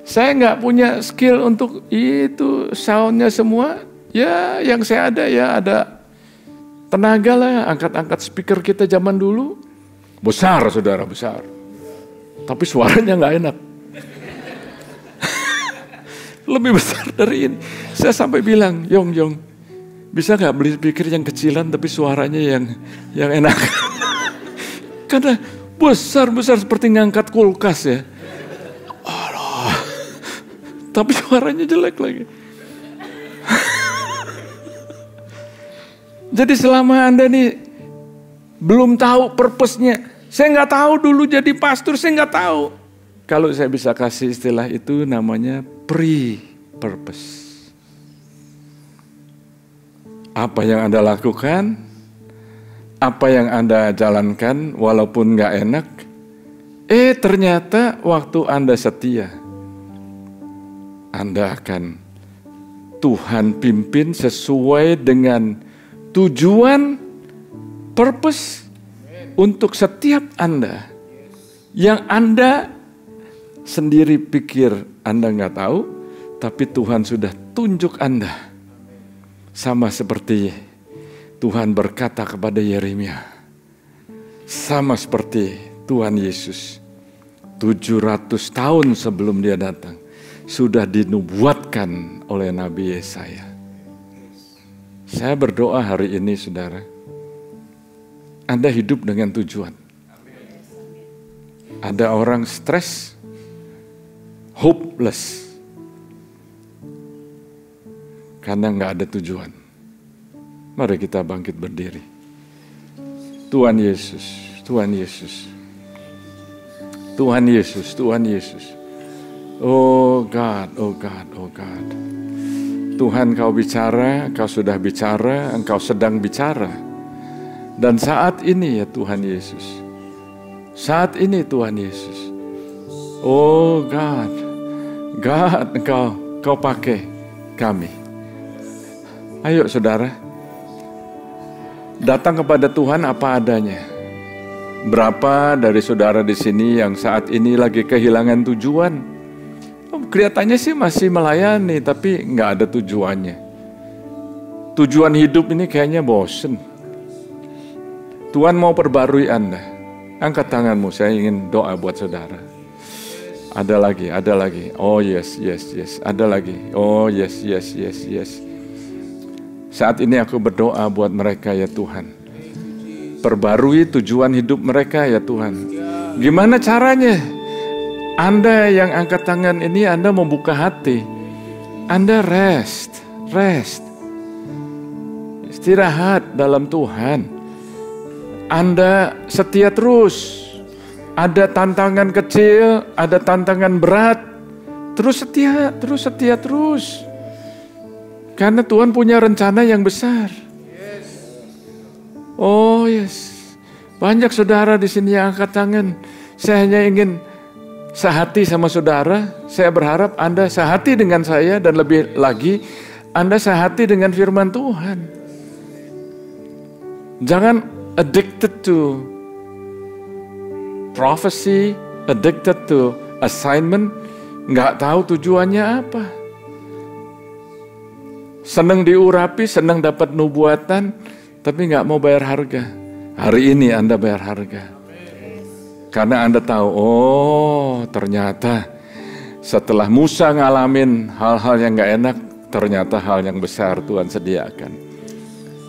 saya nggak punya skill untuk itu soundnya semua. Ya yang saya ada ya ada tenaga lah. Angkat-angkat speaker kita zaman dulu. Besar saudara, besar. Tapi suaranya nggak enak. Lebih besar dari ini. Saya sampai bilang, Yong, bisa nggak beli speaker yang kecilan tapi suaranya yang enak? Karena besar seperti ngangkat kulkas ya. Aduh. Tapi suaranya jelek lagi. Jadi selama Anda nih belum tahu purpose-nya, saya nggak tahu dulu jadi pastor, saya nggak tahu. Kalau saya bisa kasih istilah itu namanya pre-purpose. Apa yang Anda lakukan, apa yang Anda jalankan walaupun nggak enak, ternyata waktu Anda setia, Anda akan Tuhan pimpin sesuai dengan tujuan, purpose untuk setiap Anda. Yang Anda sendiri pikir Anda nggak tahu, tapi Tuhan sudah tunjuk Anda. Sama seperti Tuhan berkata kepada Yeremia. Sama seperti Tuhan Yesus. 700 tahun sebelum dia datang, sudah dinubuatkan oleh Nabi Yesaya. Saya berdoa hari ini saudara, Anda hidup dengan tujuan. Ada orang stres, hopeless, karena nggak ada tujuan. Mari kita bangkit berdiri. Tuhan Yesus, Tuhan Yesus, Tuhan Yesus, Tuhan Yesus. Oh God, oh God, oh God. Tuhan Kau bicara, Kau sudah bicara, Engkau sedang bicara. Dan saat ini ya Tuhan Yesus, saat ini Tuhan Yesus. Oh God, God, Kau pakai kami. Ayo saudara, datang kepada Tuhan apa adanya. Berapa dari saudara di sini yang saat ini lagi kehilangan tujuan? Kelihatannya sih masih melayani, tapi nggak ada tujuannya. Tujuan hidup ini kayaknya bosen. Tuhan mau perbarui Anda. Angkat tanganmu, saya ingin doa buat saudara. Ada lagi, ada lagi. Oh yes, yes, yes. Ada lagi. Oh yes, yes, yes, yes. Saat ini aku berdoa buat mereka ya Tuhan. Perbarui tujuan hidup mereka ya Tuhan. Gimana caranya? Anda yang angkat tangan ini, Anda membuka hati. Anda rest. Istirahat dalam Tuhan. Anda setia terus. Ada tantangan kecil, ada tantangan berat. Terus setia terus. Karena Tuhan punya rencana yang besar. Oh yes. Banyak saudara di sini yang angkat tangan. Saya hanya ingin sehati sama saudara. Saya berharap Anda sehati dengan saya, dan lebih lagi Anda sehati dengan firman Tuhan. Jangan addicted to prophecy, addicted to assignment, nggak tahu tujuannya apa. Senang diurapi, senang dapat nubuatan, tapi nggak mau bayar harga. Hari ini Anda bayar harga. Karena Anda tahu, oh ternyata Setelah Musa ngalamin hal-hal yang gak enak, ternyata hal yang besar Tuhan sediakan.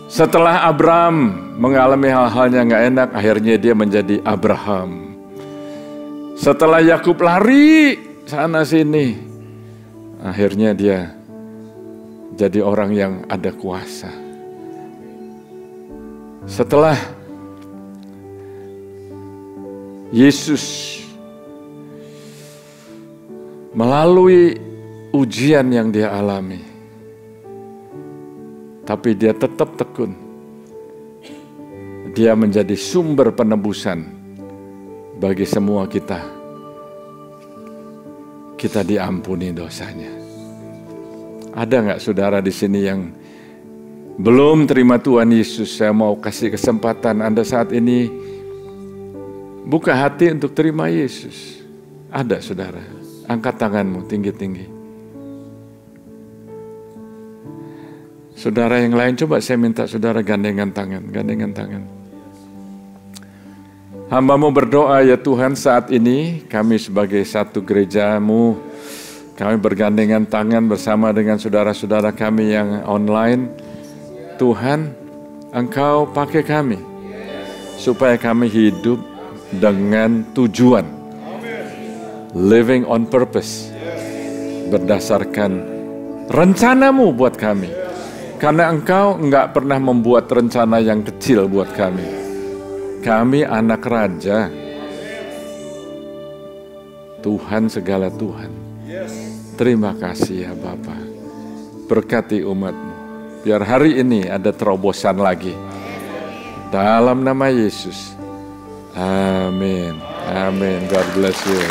Setelah Abraham mengalami hal-hal yang gak enak, akhirnya dia menjadi Abraham. Setelah Yakub lari sana sini, akhirnya dia jadi orang yang ada kuasa. Setelah Yesus melalui ujian yang dia alami, tapi dia tetap tekun. Dia menjadi sumber penebusan bagi semua kita. Kita diampuni dosanya. Ada nggak saudara di sini yang belum terima Tuhan Yesus? Saya mau kasih kesempatan Anda saat ini buka hati untuk terima Yesus. Ada saudara? Angkat tanganmu tinggi-tinggi. Saudara yang lain, coba saya minta saudara gandengan tangan. Hamba-Mu berdoa, ya Tuhan, saat ini kami sebagai satu gereja-Mu, kami bergandengan tangan bersama dengan saudara-saudara kami yang online. Tuhan, Engkau pakai kami supaya kami hidup dengan tujuan. Living on purpose, berdasarkan rencana-Mu buat kami. Karena Engkau enggak pernah membuat rencana yang kecil buat kami. Kami anak raja, Tuhan segala Tuhan. Terima kasih ya Bapa. Berkati umat-Mu. Biar hari ini ada terobosan lagi. Dalam nama Yesus. Amin. Amin. God bless you.